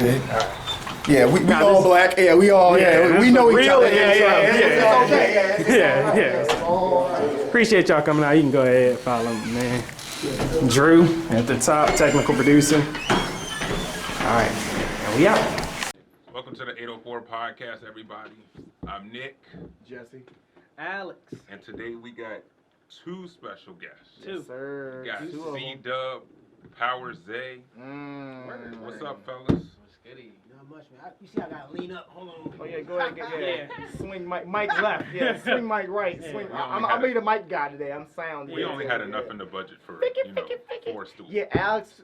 Yeah, we all black. Yeah, we all. Yeah, we know each other. Yeah. Appreciate y'all coming out. You can go ahead and follow me, man. Drew at the top, technical producer. All right, and we out. Welcome to the 804 podcast, everybody. I'm Nick. Jesse. Alex. And today we got two special guests. Two. Sir. We got Two of 'em. CEEDUB, POWERZAY. What's up, fellas? What's goody? Not much, man. You see, I gotta lean up. Hold on. Oh yeah, go ahead. Yeah. Swing mic left. Yeah, swing mic right. Swing. I'll be the mic guy today. I'm sound. We only had enough in the budget for, 4 students. Yeah, Alex,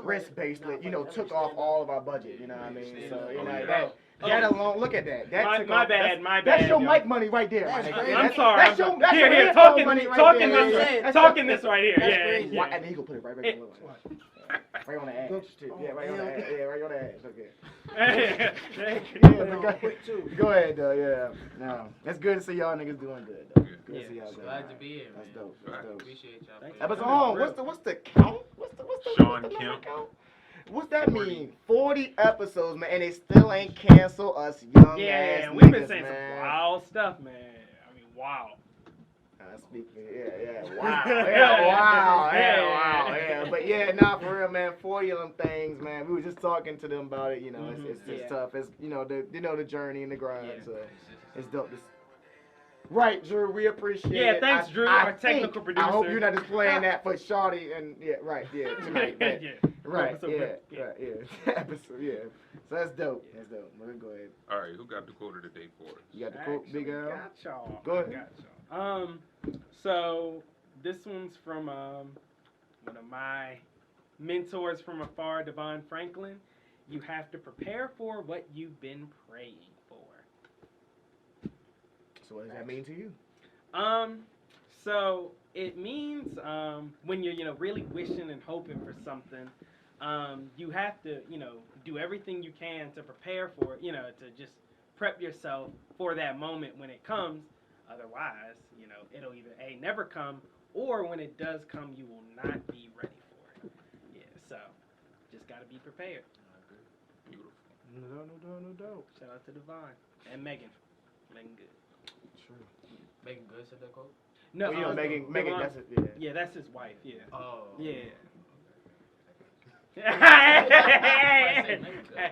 wrist bracelet, took off all of our budget, you know what I mean? So, that alone, look at that. My bad. That's your mic money right there, my nigga. I'm sorry. That's your Here, headphone money right there. talking this right here. Yeah. And he gonna put it right back on. Right on the edge, too. Yeah, right on the edge. Yeah, right on the edge. Okay. Go ahead, though. Yeah. No, it's good to see y'all niggas doing good, though. Good to see y'all. Glad to be here. That's dope. Appreciate y'all. Episode on. What's the count? What's the Sean number Kemp. count? What's that mean? 40 episodes, man, and they still ain't cancel us young ass we've been niggas, saying man. some wild stuff, man. I mean, wow. Wow. But for real, man. 40 of them things, man. We were just talking to them about it. It's tough. It's the journey and the grind. So it's dope. Right, Drew. We appreciate it. Yeah, thanks, Drew, our technical producer. I hope you're not just playing that for Shawty and tonight. Right. Episode. Yeah. So that's dope. Let me go ahead. All right, who got the quote of the day for us? You got the quote, Big Al? Got y'all. Go ahead. So this one's from one of my mentors from afar, Devon Franklin. You have to prepare for what you've been praying for. So what does that mean to you? So it means when you're really wishing and hoping for something, you have to do everything you can to prepare for it, to just prep yourself for that moment when it comes. Otherwise, it'll either A, never come, or when it does come, you will not be ready for it. Yeah, so just got to be prepared. Beautiful. No doubt. Shout out to Devon and Megan. Megan Good. True. Megan Good said that quote? No, Megan, Devon, that's it. Yeah, that's his wife, yeah. Oh. Yeah.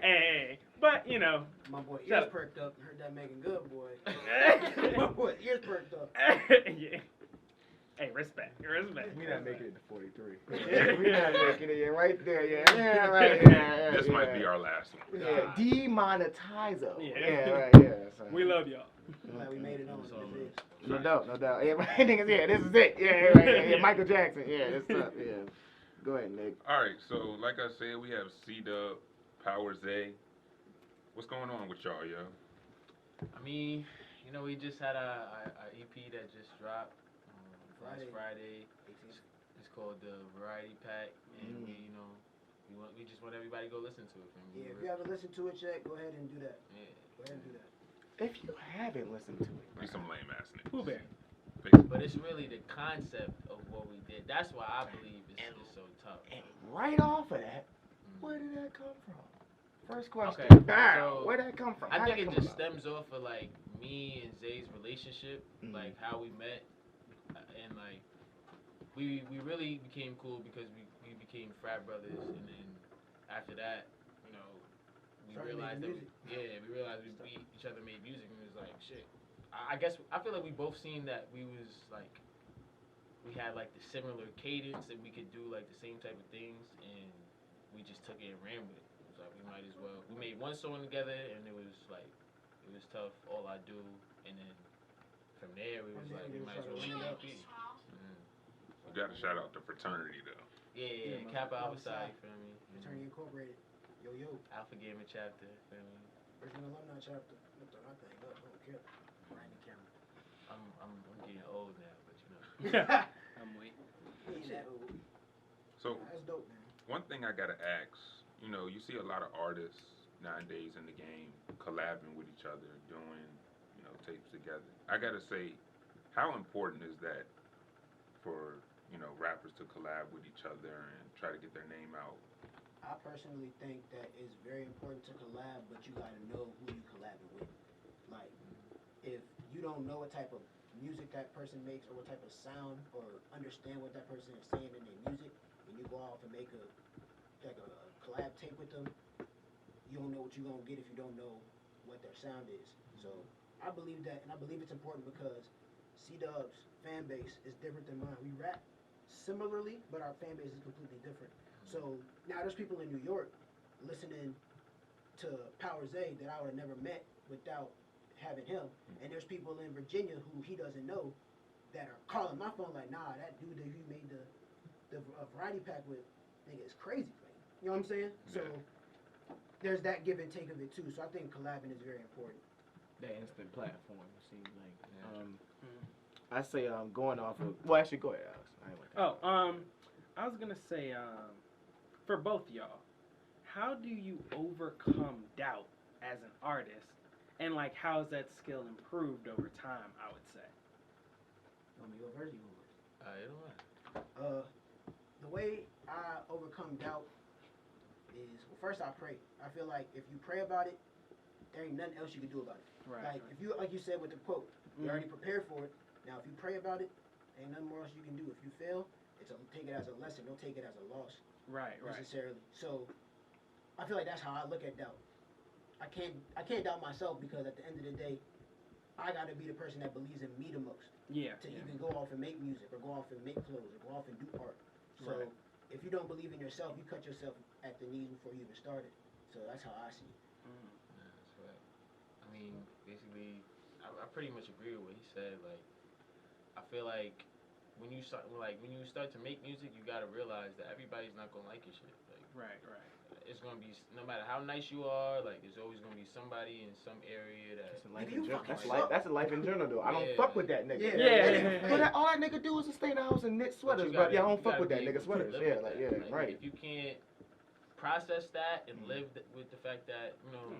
Hey. But, My boy Shut ears up. perked up. Heard that Megan Good, boy. My boy ears perked up. yeah. Hey, respect. We're not making it to 43. Yeah. We're not making it. Right there. Yeah, right. This might be our last one. Yeah, demonetizer. Yeah. Right. So. We love y'all. Glad we made it on. So, This is. No doubt. Yeah, niggas. Yeah, this is it. Yeah, right. Yeah, Michael Jackson. Yeah, this stuff. Yeah. Go ahead, Nick. All right, so like I said, we have CEEDUB, POWERZAY. What's going on with y'all, yo? I mean, we just had a EP that just dropped last Friday. It's called the Variety Pack, and we just want everybody to go listen to it. Yeah, if you haven't listened to it yet, go ahead and do that. Yeah. Go ahead and do that. If you haven't listened to it, Be some lame ass niggas. Pooh Bear. But it's really the concept of what we did. That's why I believe it's so tough. and right off of that, where did that come from? First question. Okay, Bow. so where did that come from? I How'd think that it come just about? stems off of like me and Zay's relationship, like how we met, and like we really became cool because we became frat brothers, and then after that, we realized that we each other made music, and it was like shit. I guess I feel like we both seen that we had like the similar cadence, and we could do like the same type of things, and we just took it and ran with it. Like we might as well. We made one song together, and it was tough. All I do, and then from there we was like, we might as well make an EP. We got to shout out the fraternity though. Yeah. Kappa Alpha Psi, you feel me? Fraternity Incorporated. Yo. Alpha Gamma chapter, feel me? Original alumni chapter. Look at my thing up. Don't care. Right in the camera. I'm getting old now, but I'm waiting. So That's dope, man. one thing I gotta ask, you see a lot of artists nowadays in the game collabing with each other, doing, tapes together. I gotta say, how important is that for, rappers to collab with each other and try to get their name out I personally think that it's very important to collab, but you gotta know who you collabing with. Like, if you don't know what type of music that person makes or what type of sound or understand what that person is saying in their music, and you go off and make a collab tape with them, you don't know what you're gonna get if you don't know what their sound is. So I believe that, and I believe it's important because CEEDUB's fan base is different than mine. We rap similarly, but our fan base is completely different. So now there's people in New York listening to POWERZAY that I would have never met without having him, and there's people in Virginia who he doesn't know that are calling my phone like, nah, that dude that you made the variety pack with, nigga, is crazy. Like, you know what I'm saying? So there's that give and take of it too. So I think collabing is very important. That instant platform, it seems like. I say going off of. Well, actually, go ahead, Alex. I ain't like that. I was gonna say, for both y'all, how do you overcome doubt as an artist, and like how has that skill improved over time? I would say. You want me to go first? You go first. It don't matter. The way I overcome doubt is, well, first I pray. I feel like if you pray about it, there ain't nothing else you can do about it. Right. Like if you, like you said with the quote, you're already prepared for it. Now if you pray about it, ain't nothing more else you can do. If you fail, take it as a lesson. Don't take it as a loss Right. necessarily. So I feel like that's how I look at doubt. I can't doubt myself because at the end of the day, I got to be the person that believes in me the most. Yeah. To even go off and make music or go off and make clothes or go off and do art. So if you don't believe in yourself, you cut yourself at the knees before you even started. So that's how I see it. Yeah, that's right. I mean, basically, I pretty much agree with what he said. Like, I feel like when you start to make music, you gotta realize that everybody's not gonna like your shit. Like, Right. it's gonna be, no matter how nice you are, like there's always gonna be somebody in some area that. That's a life in general, though. I don't fuck with that nigga. Yeah. All that nigga do is to stay in the house and knit sweaters. But I don't fuck with that nigga sweaters. Yeah, like, right. If you can't process that and live with the fact that, you know.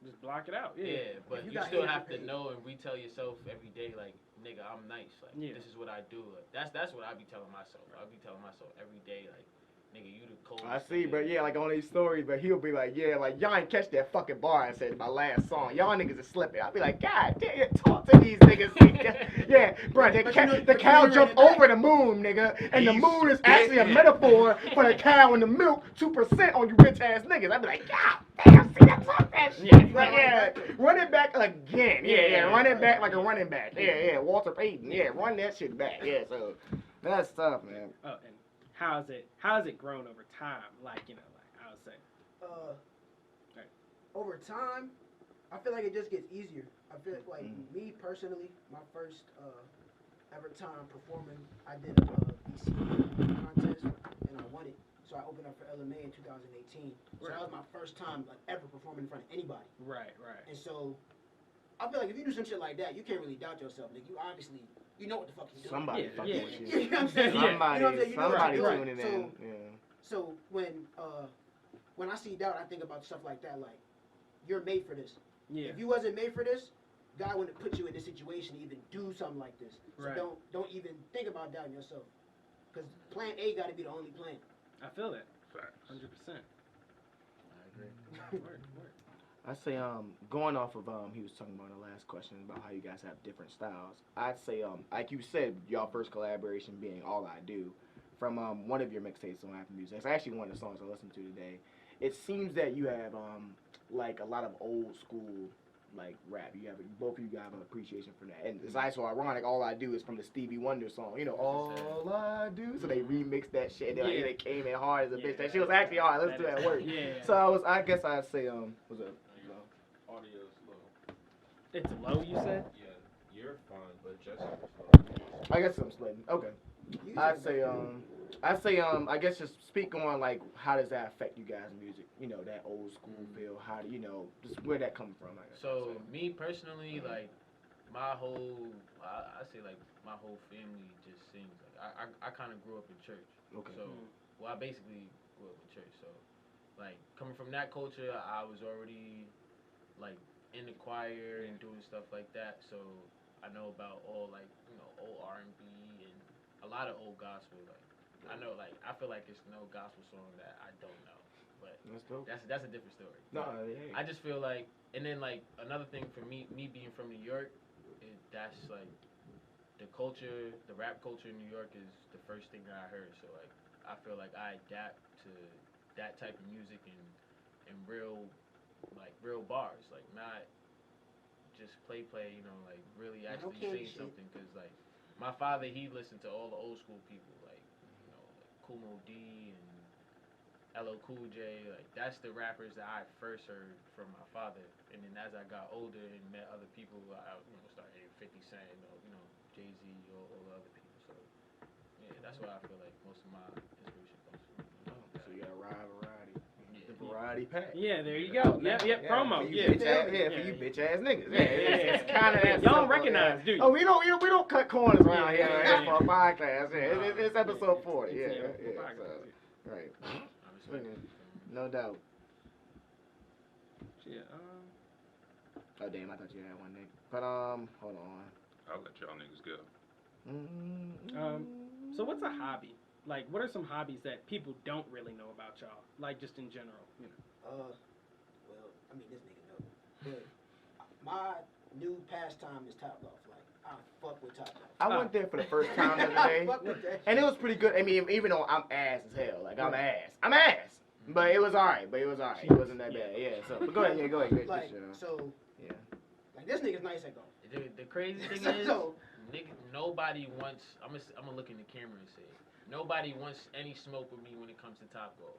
Just block it out. Yeah, but you still have to know and retell yourself every day, like, nigga, I'm nice. Like, this is what I do. Like, that's what I be telling myself. I be telling myself every day, like, nigga, you the coldest. I see, but yeah, like on these stories, but he'll be like, yeah, like y'all ain't catch that fucking bar I said in my last song. Y'all niggas is slipping. I'll be like, God damn, talk to these niggas. Yeah, bro, the cow jumped over the moon, nigga, and the moon is actually a metaphor for the cow and the milk, 2% on you bitch ass niggas. I'd be like, God damn, see that talk that shit. Like, run it back again. Run it back like a running back. Yeah, Walter Payton. Yeah, run that shit back. Yeah, so that's tough, man. Oh, and how's it grown over time? Like, you know, like I would say. Over time, I feel like it just gets easier. I feel like me personally, my first ever time performing, I did a BC contest and I won it. So I opened up for LMA in 2018. So that was my first time like ever performing in front of anybody. Right. And so I feel like if you do some shit like that, you can't really doubt yourself. Like you obviously, you know what the fuck you're doing. Somebody fucking with you. You know what I'm saying? Somebody tuning in. So when I see doubt, I think about stuff like that. Like, you're made for this. Yeah. If you wasn't made for this, God wouldn't put you in this situation to even do something like this. So don't even think about doubting yourself. Because plan A got to be the only plan. I feel that. Facts. 100%. I agree. Word. I say going off of he was talking about the last question about how you guys have different styles. I'd say like you said, y'all first collaboration being All I Do from one of your mixtapes on Apple Music. It's actually one of the songs I listened to today. It seems that you have like a lot of old school like rap. You have both of you have an appreciation for that, and it's also ironic. All I Do is from the Stevie Wonder song. You know, All I Do. So they remixed that shit. They came in hard as a bitch. That shit was actually hard. Let's do that work. Yeah. So I guess I'd say was it. Audio is low. It's low, you said? Yeah, you're fine, but Jesse's low. I guess I'm splitting. Okay. I'd say I guess just speak on like how does that affect you guys' music? You know, that old school feel. How do you know just where that come from? I guess. So me personally, like my whole, I say like my whole family just sings. Like I kind of grew up in church. Okay. So I basically grew up in church. So like coming from that culture, I was already like in the choir and doing stuff like that. So I know about all like, you know, old R&B and a lot of old gospel. Like I know, like I feel like it's no gospel song that I don't know. but That's dope. that's a different story. No, yeah. I just feel like, and then like another thing for me being from New York, that's like the culture, the rap culture in New York is the first thing that I heard. So like I feel like I adapt to that type of music and real bars, like not just play, you know, like really actually say something. Cause like my father, he listened to all the old school people, like you know, like Kumo D and LL Cool J, like that's the rappers that I first heard from my father. And then as I got older and met other people, I started hearing 50 Cent, you know, Jay-Z, all the other people. So yeah, that's where I feel like most of my inspiration comes from. So you got a variety. Yeah. The variety pack. Yeah, there you go. Yep, promo. For you Yeah. for you bitch ass niggas. Yeah, it's Yeah. kind of that. Y'all don't simple, recognize, do you? Oh, we don't cut corners around here Yeah. for a podcast. Yeah, it's episode 40. Yeah, Yeah, yeah. So, right. I respect it. No doubt. Yeah. Oh damn, I thought you had one, Nick. But hold on. I'll let y'all niggas go. So what's a hobby? Like, what are some hobbies that people don't really know about y'all? Like, just in general, you know. Well, I mean, this nigga know. But my new pastime is Top Golf. Like, I fuck with Top Golf. I went there for the first time the other day, fuck with that and it shit. was pretty good. I mean, even though I'm ass as hell, like I'm ass. But it was alright. It wasn't that bad. Yeah. So, but go ahead. Go ahead. Like, so, yeah. like, this nigga's nice at golf. The crazy thing is, nigga, nobody wants. I'm gonna look in the camera and say, nobody wants any smoke with me when it comes to Top Golf.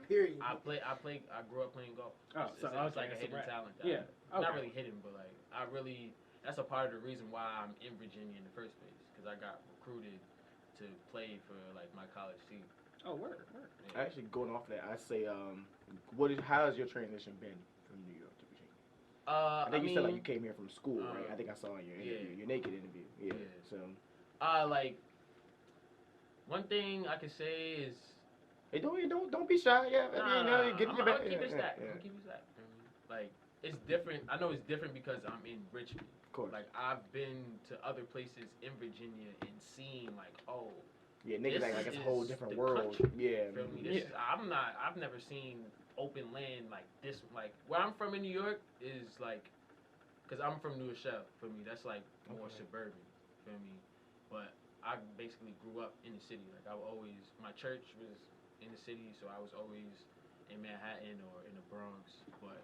Period. I grew up playing golf. Oh, It's so like a it's hidden rap. talent. Yeah. Not Okay. really hidden, but like that's a part of the reason why I'm in Virginia in the first place, because I got recruited to play for like my college team. Oh, word. Yeah. Actually, going off that, I say, how has your transition been from New York to Virginia? I think you said like you came here from school, right? I think I saw in your interview, your naked interview. Yeah. So. Like one thing I could say is. Hey, don't be shy. Yeah, I'm I'll keep it stacked. I'm keep it stacked. Like it's different. I know it's different because I'm in Richmond. Of course. Like I've been to other places in Virginia and seen like, oh. Yeah, niggas act like it's a whole different the world. country. Yeah. Feel me? I've never seen open land like this. Like where I'm from in New York is like, cause I'm from New Rochelle. Feel me? That's like more suburban. Feel me? But I basically grew up in the city. Like my church was in the city, so I was always in Manhattan or in the Bronx. But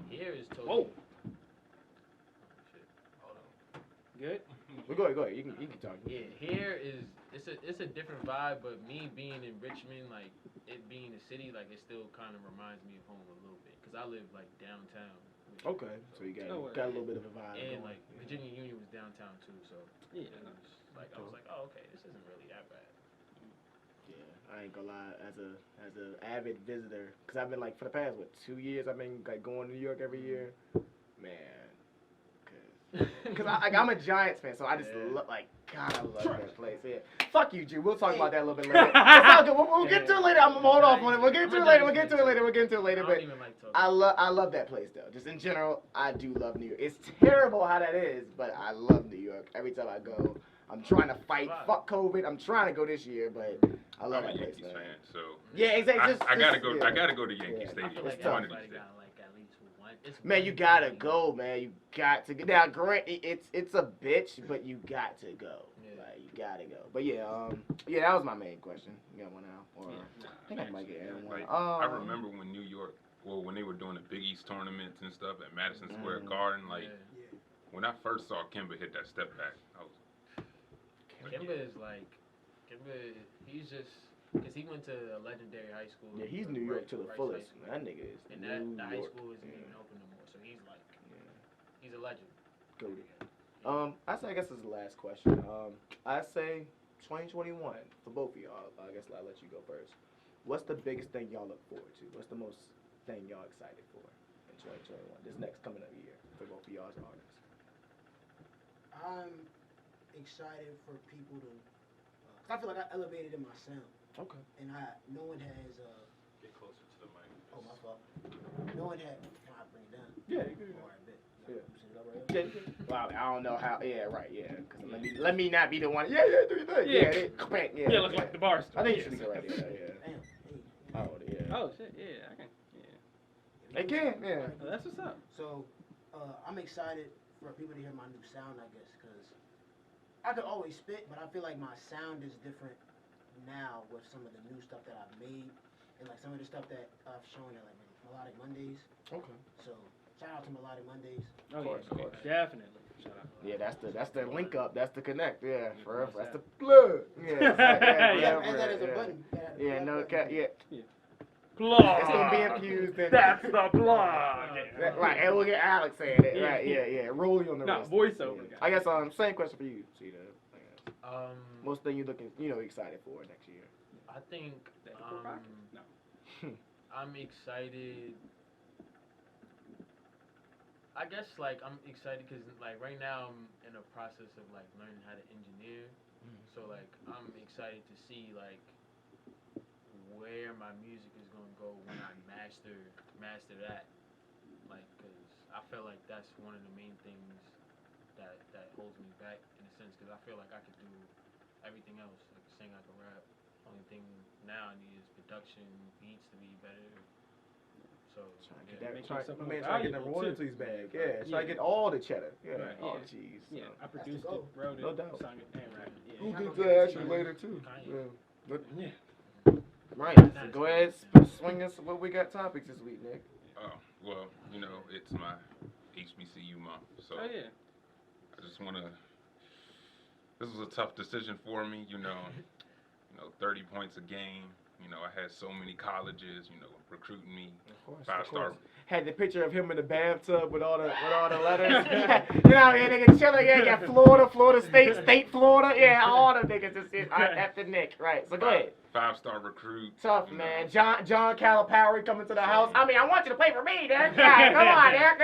here is totally. Whoa. Oh, shit. Hold on. Good. Well, go ahead. You can talk. Yeah, here is it's a different vibe, but me being in Richmond, like it being a city, like it still kind of reminds me of home a little bit, cause I live like downtown. Okay, so you got a little bit of a vibe. And going. like Virginia Union was downtown too, so Yeah. it was like I was like, oh okay, this isn't really that bad. Yeah, I ain't gonna lie. As a avid visitor, cause I've been like for the past 2 years, I've been like going to New York every year. Man, cause I'm a Giants fan, so I just God, I love that place. Yeah, fuck you, G. We'll talk about that a little bit later. It's all good. We'll get to it later. I'm gonna hold off on it. We'll get to it later. We'll get to it later. I But don't even like talking. I love that place though. Just in general, I do love New York. It's terrible how that is, but I love New York. Every time I go, I'm trying to fight. Fuck COVID. I'm trying to go this year, but I love I'm a that place, Yankees man. fan, so Yeah, exactly. I gotta go. Yeah. I gotta go to Yankee Yeah. I Stadium. feel like It's tough. One of these everybody days. got like at least one. Man, you gotta go, man. You got to go. Now, Grant, it's a bitch, but you got to go. Yeah. Like, you gotta go. But yeah, that was my main question. You got one now? Or I think I might get one. Like, I remember when New York, when they were doing the Big East tournaments and stuff at Madison Square Garden, like Yeah. when I first saw Kemba hit that step back, I was Kemba is like, he's just, because he went to a legendary high school. Yeah, he's New York to the Rice fullest. High School. That nigga is And New the high York. school isn't even open no more, so he's like, he's a legend. Goated. I say, I guess this is the last question. I say 2021 for both of y'all. I guess I'll let you go first. What's the biggest thing y'all look forward to? What's the most thing y'all excited for in 2021? This next coming up year for both of y'all as artists. I'm excited for people to. 'Cause I feel like I elevated in my sound, Okay. and no one has. Get closer to the mic. Oh my fault. No one had. Can I bring it down? Yeah, you can. All right, bet. Yeah. Loosen it up right here. Yeah. Well, I don't know how. Yeah, right. Yeah. Cause let me not be the one. Yeah, do your thing. Yeah. Yeah. Yeah, look like the bars. I think you should be right there. Yeah. Damn. Hey. Oh, yeah. Oh shit, yeah, I can. Yeah, They can, yeah. oh, that's what's up. So, I'm excited for people to hear my new sound, I guess, because I could always spit, but I feel like my sound is different now with some of the new stuff that I've made and like some of the stuff that I've shown at like Melodic Mondays. Okay. So, shout out to Melodic Mondays. Oh course, yeah, of course. definitely. Shout out. Yeah, that's the link up. That's the connect. Yeah, forever. That's the plug. Yeah, it's like, Yeah, forever, and that is a yeah. button. Yeah, no cat. cat. Yeah, Plug. it's gonna be infused in. That's the plug. Right, and we'll get Alex saying it. Right, yeah. Rolly on the No, wrist. voiceover Yeah. guy. I guess same question for you, CEEDUB. Most thing you looking, excited for next year. I think No. I'm excited. I guess like I'm excited because like right now I'm in a process of like learning how to engineer. So like I'm excited to see like where my music is gonna go when I master that. Like, cause I feel like that's one of the main things that holds me back in a sense. Cause I feel like I could do everything else, like sing, I could rap. Only thing now I need is production, beats to be better. So yeah. Make yourself more Try to get the valuable, too. royalties back. Yeah, try to Yeah. get all the cheddar. Yeah. Right, Oh, yeah. jeez. Yeah, I produced goal. it, wrote it, No doubt. sung it, and rapped it. We'll Yeah. get to that actually later too. Kanye. Yeah. Yeah. Right. So go ahead, swing us what we got topics this week, Nick. Oh, well, it's my HBCU month, so Oh yeah. I just want to. This was a tough decision for me, 30 points a game. I had so many colleges, recruiting me. Of course. 5-star. Had the picture of him in the bathtub with all the letters. Nigga chilling. Yeah, got Florida State, Florida. Yeah, all the niggas just after Nick. Right. So go ahead. 5-star recruit. Tough, man. John Calipari coming to the house. I mean, I want you to play for me, Derek. Yeah, come on, Derek.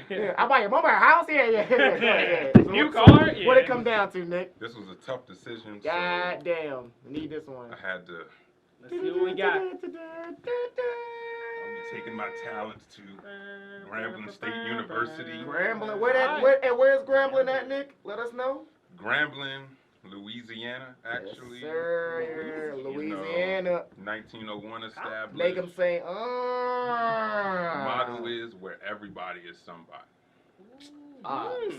Yeah. I buy your mama a house. Yeah. So New so car? What it Yeah. come down to, Nick? This was a tough decision. God damn. Need this one. So I had to. Let's see what we got. I'll be taking my talents to Grambling State University. Grambling. Where's Grambling at, Nick? Let us know. Grambling, Louisiana, actually. Yes, sir. Louisiana. 1901 established. Make them say, The motto is where everybody is somebody.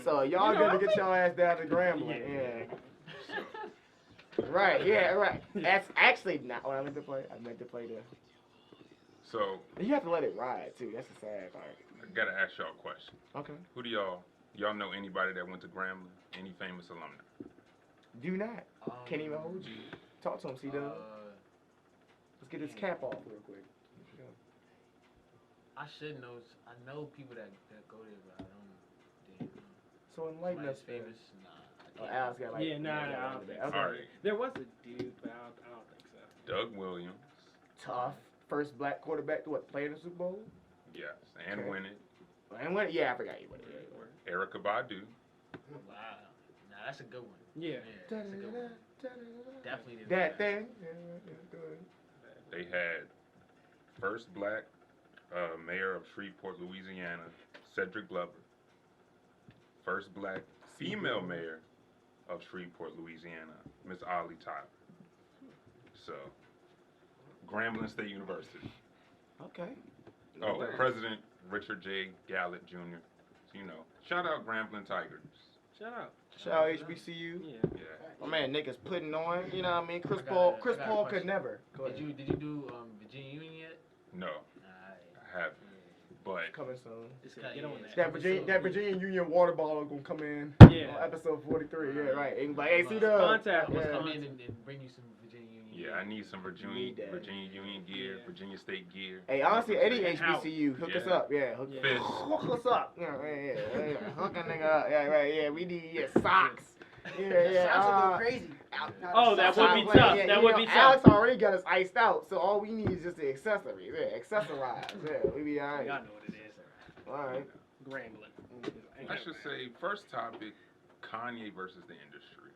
So y'all gonna get your ass down to Grambling. Yeah. Right, yeah, right. That's actually not what I meant to play. I meant to play the. So You have to let it ride too. That's the sad part. I gotta ask y'all a question. Okay. Who do y'all know anybody that went to Grambling? Any famous alumni? Do not. Can't even hold you. Talk to him, C-Dub. Let's get his cap off real quick. I should know. I know people that go there, but I don't. So enlighten us. Famous? Nah. Oh, Al's got like. Yeah, nah, I don't think so. Okay. Alright. There was a dude, but I don't think so. Doug Williams. Tough. First black quarterback to what? Play in the Super Bowl? Yes, and Okay. win it. And when? Yeah, I forgot you won it. Erica Badu. Wow. Nah, that's a good one. Yeah. That's a good one. Definitely didn't That know thing. Yeah, go ahead. They had first black mayor of Shreveport, Louisiana, Cedric Glover. First black female mayor of Shreveport, Louisiana, Miss Ollie Tyler. So, Grambling State University. Okay. Oh, President Richard J. Gallant Jr. So, shout out Grambling Tigers. Shout out. Shout out HBCU. Yeah. Yeah. My man Nick is putting on. You know what I mean? Chris I got Paul. a- Chris I got a Paul could question. never. Go ahead. Did you do Virginia Union yet? No, I haven't. But Coming soon. Just get on that. That Virginia Union water bottle gonna come in Yeah. on episode 43. Yeah, right. And like, hey, see the. Contact Let's us. Yeah. come in and bring you some Virginia Union. yeah, I need some Virginia Need that. Union gear, Yeah. Virginia State gear. Hey, honestly, any And how? HBCU, hook us Yeah. up. Yeah, hook Yeah. us up. Yeah. Hook a nigga up. Yeah, right. Yeah, we need socks. Yeah. Sounds a little crazy. Oh, that would be Sounds tough. yeah, That you would know, be tough. Alex already got us iced out, so all we need is just the accessories. Yeah, accessorize. Yeah, we be alright. Y'all know what it is. Alright. Grambling. I should say, first topic, Kanye versus the industry.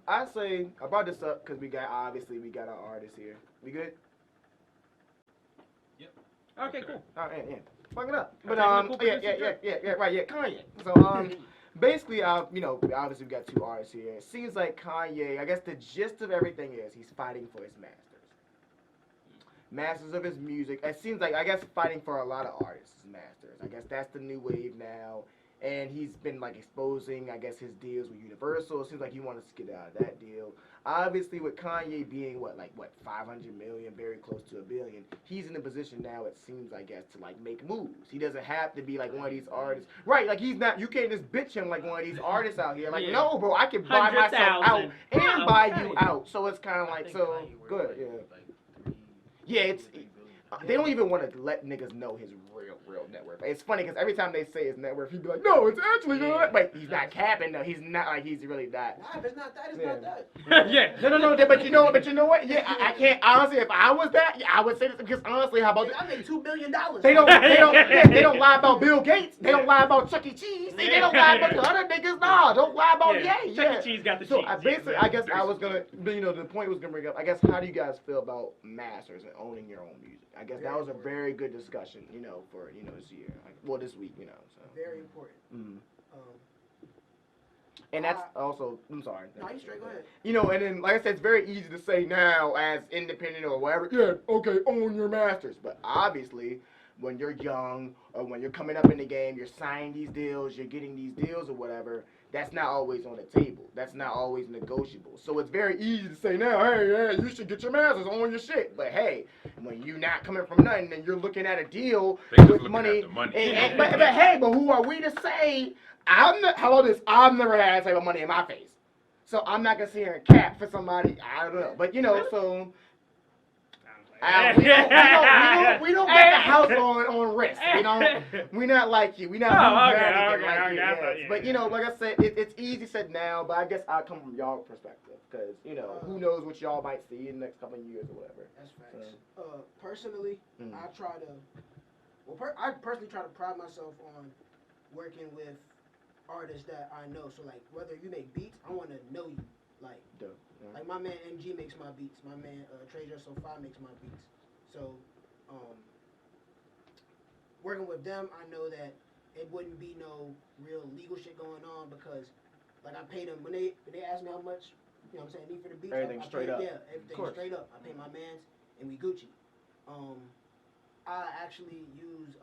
I say I brought this up because we got our artist here. We good? Okay, cool. Alright, yeah. Fuck it up. But Okay, cool yeah, right, yeah, Kanye. So basically, obviously we got two artists here. It seems like Kanye, I guess the gist of everything is he's fighting for his masters. masters of his music. It seems like, I guess, fighting for a lot of artists is masters. I guess that's the new wave now. And he's been like exposing, I guess, his deals with Universal. It seems like he wants to get out of that deal. Obviously, with Kanye being what 500 million, very close to $1 billion, he's in a position now. It seems, I guess, to like make moves. He doesn't have to be like one of these artists, right? Like he's not. You can't just bitch him like one of these artists out here. Like, no, bro, I can buy myself out and buy you out. So it's kind of like good, yeah. Yeah, it's. They don't even want to let niggas know his real net worth. It's funny because every time they say his net worth, he'd be like, "No, it's actually not." But he's not capping though. He's not like he's really that. Nah, if it's not that, it's not that. Yeah. No. But you know what? Yeah, I can't honestly. If I was that, yeah, I would say this because honestly, how about I make $2 billion. they don't lie about Bill Gates. They don't lie about Chuck E. Cheese. They don't lie about the other niggas. Nah, don't lie about Ye. Chuck E. Cheese got the cheese. So basically, I guess I was gonna, the point was gonna bring up. I guess how do you guys feel about masters and owning your own music? I guess that was a very good discussion, for this year. This week, So Very important. Mm-hmm. And that's also, I'm sorry. No, you straight, go ahead. And then, like I said, it's very easy to say now as independent or whatever, yeah, okay, own your masters. But obviously, when you're young or when you're coming up in the game, you're signing these deals, you're getting these deals or whatever, that's not always on the table. That's not always negotiable. So it's very easy to say now, hey, you should get your masters, own your shit. But hey, when you're not coming from nothing and you're looking at a deal with money, but hey, but who are we to say? How about this? I've never had that type of money in my face. So I'm not going to sit here and cap for somebody. I don't know. But, so... we don't get the house on risk. We're not like you. We're not like you. But like I said, it's easy said now. But I guess I come from y'all perspective because who knows what y'all might see in the next couple of years or whatever. That's facts. Personally, I try to. I personally try to pride myself on working with artists that I know. So like whether you make beats, I want to know you. Like my man MG makes my beats. My man Treasure So Far makes my beats. So, working with them, I know that it wouldn't be no real legal shit going on because, like, I pay them when they ask me how much, need for the beats. Everything straight up. Yeah, everything straight up. I pay my mans and we Gucci. I actually use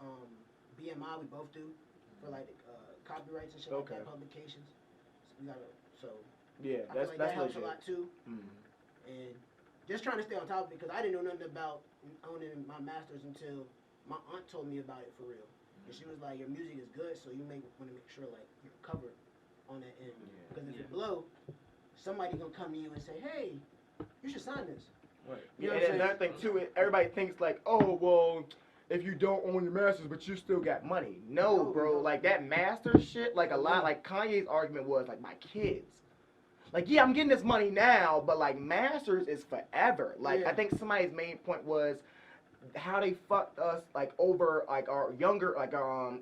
BMI. We both do for like copyrights and shit like that, publications. So we gotta Yeah, I feel like that helps legit. a lot too. And just trying to stay on top of it because I didn't know nothing about owning my masters until my aunt told me about it for real. And she was like, your music is good, so you want to make sure like you're covered on that end. Because if you blow, somebody gonna come to you and say, hey, you should sign this. Right. And another thing too, everybody thinks like, oh well, if you don't own your masters, but you still got money. No, bro. Like that master shit, like a lot, like Kanye's argument was like my kids. Like, yeah, I'm getting this money now, but, like, masters is forever. Like, I think somebody's main point was how they fucked us, like, over, like, our younger, like, our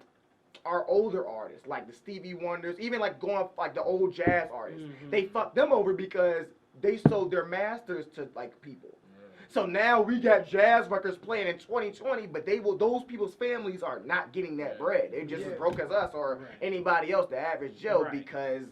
older artists, like the Stevie Wonders, even, like, going, like, the old jazz artists. They fucked them over because they sold their masters to, like, people. So now we got jazz records playing in 2020, but those people's families are not getting that bread. They're just as broke as us or anybody else, the average Joe, because...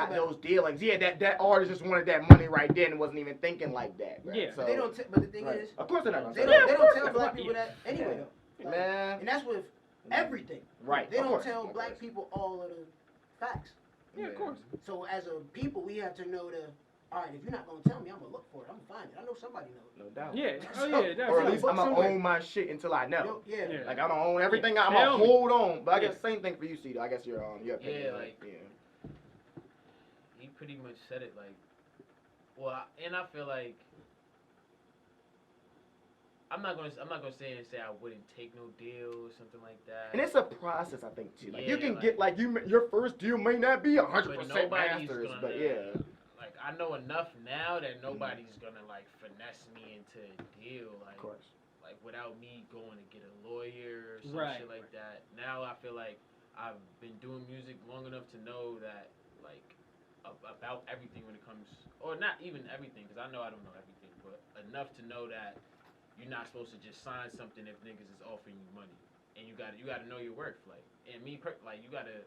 those dealings, that artist just wanted that money right then and wasn't even thinking like that. Right? Yeah, so, they don't. But the thing is, of course they're not. They don't tell black people that anyway though. Like, man, and that's with everything. Right. They don't tell black people all of the facts. Yeah, of course. So as a people, we have to know all right, if you're not gonna tell me, I'm gonna look for it. I'm gonna find it. I know somebody knows. No doubt. Yeah. Or at least I'm gonna own my shit until I know. Yeah. Like I don't own everything. I'm gonna hold on. But I guess same thing for you, CEEDUB. I guess your opinion. He pretty much said it like, and I feel like I'm not gonna say I wouldn't take no deal or something like that. And it's a process, I think too. Like you can get your first deal may not be 100% masters, but Like I know enough now that nobody's gonna like finesse me into a deal, like, of course. Like without me going to get a lawyer or some shit like that. Now I feel like I've been doing music long enough to know that like about everything when it comes, or not even everything, because I know I don't know everything, but enough to know that you're not supposed to just sign something if niggas is offering you money, and you gotta know your worth, like, and you gotta,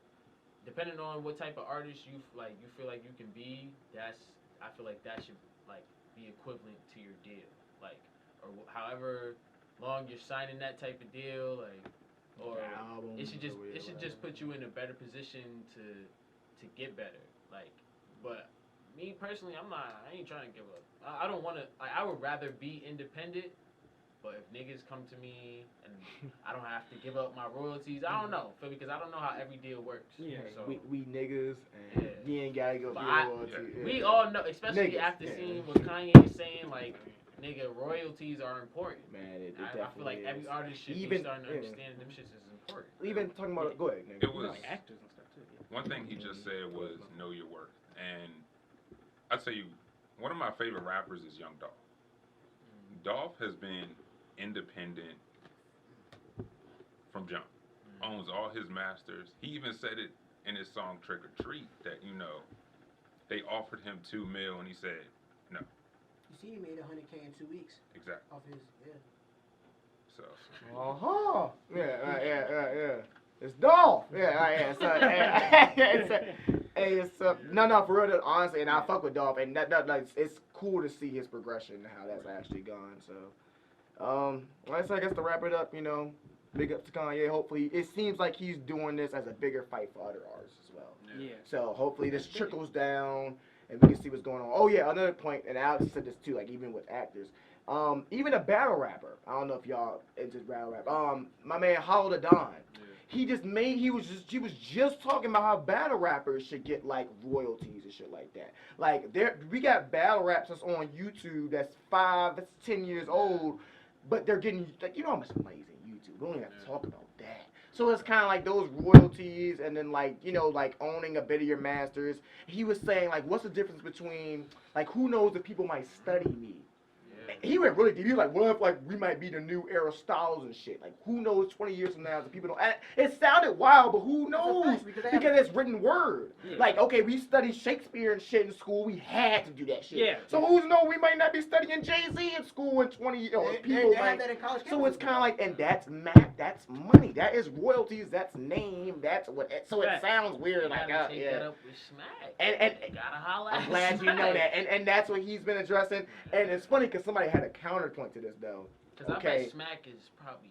depending on what type of artist you feel like you can be, I feel like that should like be equivalent to your deal, like, or however long you're signing that type of deal, like, or it should just put you in a better position to get better. Like, but me personally, I ain't trying to give up. I don't want to. I would rather be independent. But if niggas come to me and I don't have to give up my royalties, I don't know, feel me? Because I don't know how every deal works. Yeah. So, We niggas, and you ain't gotta go through royalty. We all know, especially Niggas, after yeah. seeing what Kanye is saying, like, nigga, royalties are important. Man, it I definitely feel like every artist should be starting to understand them shits is important. Even talking about go ahead, nigga. It was like actors and stuff too. Yeah. one thing he just said was know your worth, and I tell you, one of my favorite rappers is Young Dolph. Dolph has been independent from jump, owns all his masters. He even said it in his song Trick or Treat that, you know, they offered him $2 million and he said no. You see, he made $100K in 2 weeks Exactly. off his So Yeah. It's Dolph. Yeah. So, no, for real, honestly, and I fuck with Dolph, and that like it's cool to see his progression and how that's actually gone. So, like I said, I guess to wrap it up, you know, big up to Kanye. Hopefully, it seems like he's doing this as a bigger fight for other artists as well. Yeah. So hopefully this trickles down and we can see what's going on. Oh yeah, another point, and Alex said this too, like even with actors. Even a battle rapper. I don't know if y'all into battle rap. My man Hollow the Don. He was just talking about how battle rappers should get like royalties and shit like that. Like we got battle raps that's on YouTube that's 10 years old, but they're getting like, you know how much money's in YouTube. We don't even have to talk about that. So it's kind of like those royalties, and then like, you know, like owning a bit of your masters. He was saying like, what's the difference between like, who knows if people might study me? He went really deep. He was like, what if like we might be the new Aristotles and shit? Like, who knows 20 years from now the people don't. And it sounded wild, but who knows? Because it's written word. Yeah. Like, okay, we studied Shakespeare and shit in school. We had to do that shit. Yeah. So who's know we might not be studying Jay-Z in school in 20 years. Or people they might. have that in college. So it's kind of like, and that's math. That's money. That is royalties. That's name. That's what. So it sounds weird. Like, take that up with Smack. And gotta holla. I'm glad you know that. And that's what he's been addressing. And it's funny because somebody had a counterpoint to this though. Because I bet Smack is probably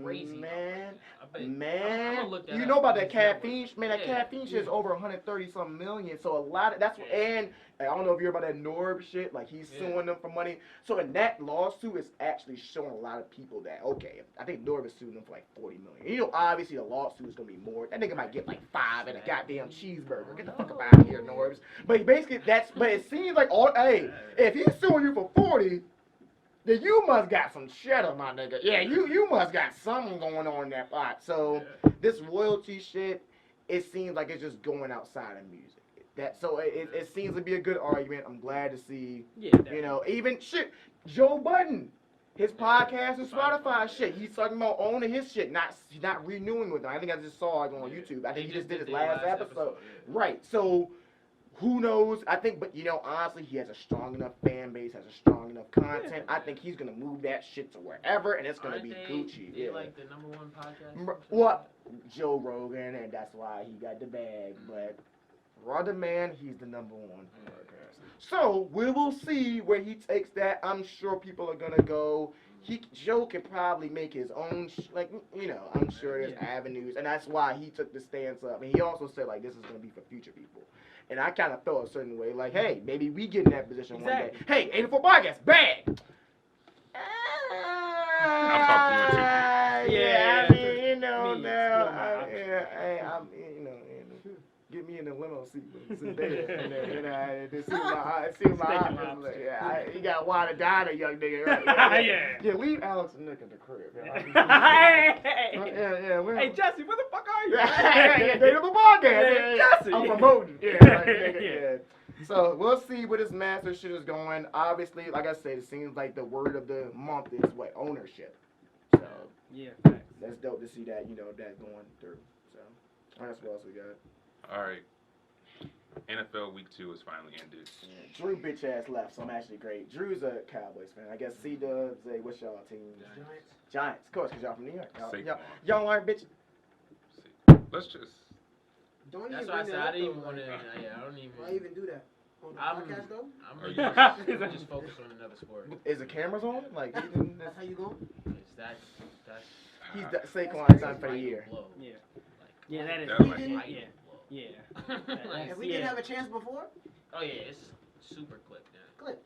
crazy. Man, I'm look that you up. know about that caffeine? Man, that caffeine shit is over 130 something million. So a lot of that's and I don't know if you heard about that Norb shit. Like he's suing them for money. So in that lawsuit, it's actually showing a lot of people that I think Norb is suing them for like 40 million. You know, obviously the lawsuit is gonna be more. That nigga might get like 5 and a goddamn cheeseburger. Get the fuck up out of here, Norbs. But basically but it seems like if he's suing you for 40. Then you must got some cheddar, my nigga. Yeah, you must got something going on in that pot. So this royalty shit, it seems like it's just going outside of music. It seems to be a good argument. I'm glad to see. Yeah, you know, even shit. Joe Budden, his podcast and Spotify shit. He's talking about owning his shit, he's not renewing with them. I think I just saw it on YouTube. I think he just did his last episode. Right. So. Who knows? I think, but you know, honestly, he has a strong enough fan base, has a strong enough content. I think he's gonna move that shit to wherever, and it's gonna be Gucci. They like the #1 podcast. What? Joe Rogan, and that's why he got the bag. But Brother Man, he's the #1 podcast. So we will see where he takes that. I'm sure people are gonna go. Joe could probably make his own, I'm sure there's avenues, and that's why he took the stance up. And he also said like, this is gonna be for future people. And I kind of felt a certain way, like, hey, maybe we get in that position one day. Hey, 84 podcast, bang! I'll talk to you too. Yeah, I mean, you know, now, get me in the limo seat with some bed in there, you know, to see my options. You got water down, a young nigga, right? Yeah, leave Alex and Nick in the crib. Hey, Jesse, where the fuck are you? Yeah, they have a podcast. Jesse. I'm promoting. Yeah. So we'll see where this master shit is going. Obviously, like I said, it seems like the word of the month is ownership. So that's dope to see that, that going through. So that's what else we got. All right. NFL Week 2 is finally ended. Yeah, Drew bitch ass left, so I'm actually great. Drew's a Cowboys fan. I guess CEEDUB, Zay, what's y'all team? Giants, of course, because y'all from New York. Y'all aren't bitches. Let's just. Don't That's even why I said I didn't even want to. Why even do that? On the I'm- podcast though? I'm Are really you- just, just focused on another sport. Is the cameras on? Like, That's how you going? It's that's he's That's Saquon's crazy. son for the year. blow. Yeah. Like, Yeah, that is. That like- Yeah. lightning Yeah. blow. Like, If we yeah. didn't have a chance before, Oh yeah, it's super clipped. Yeah. clip.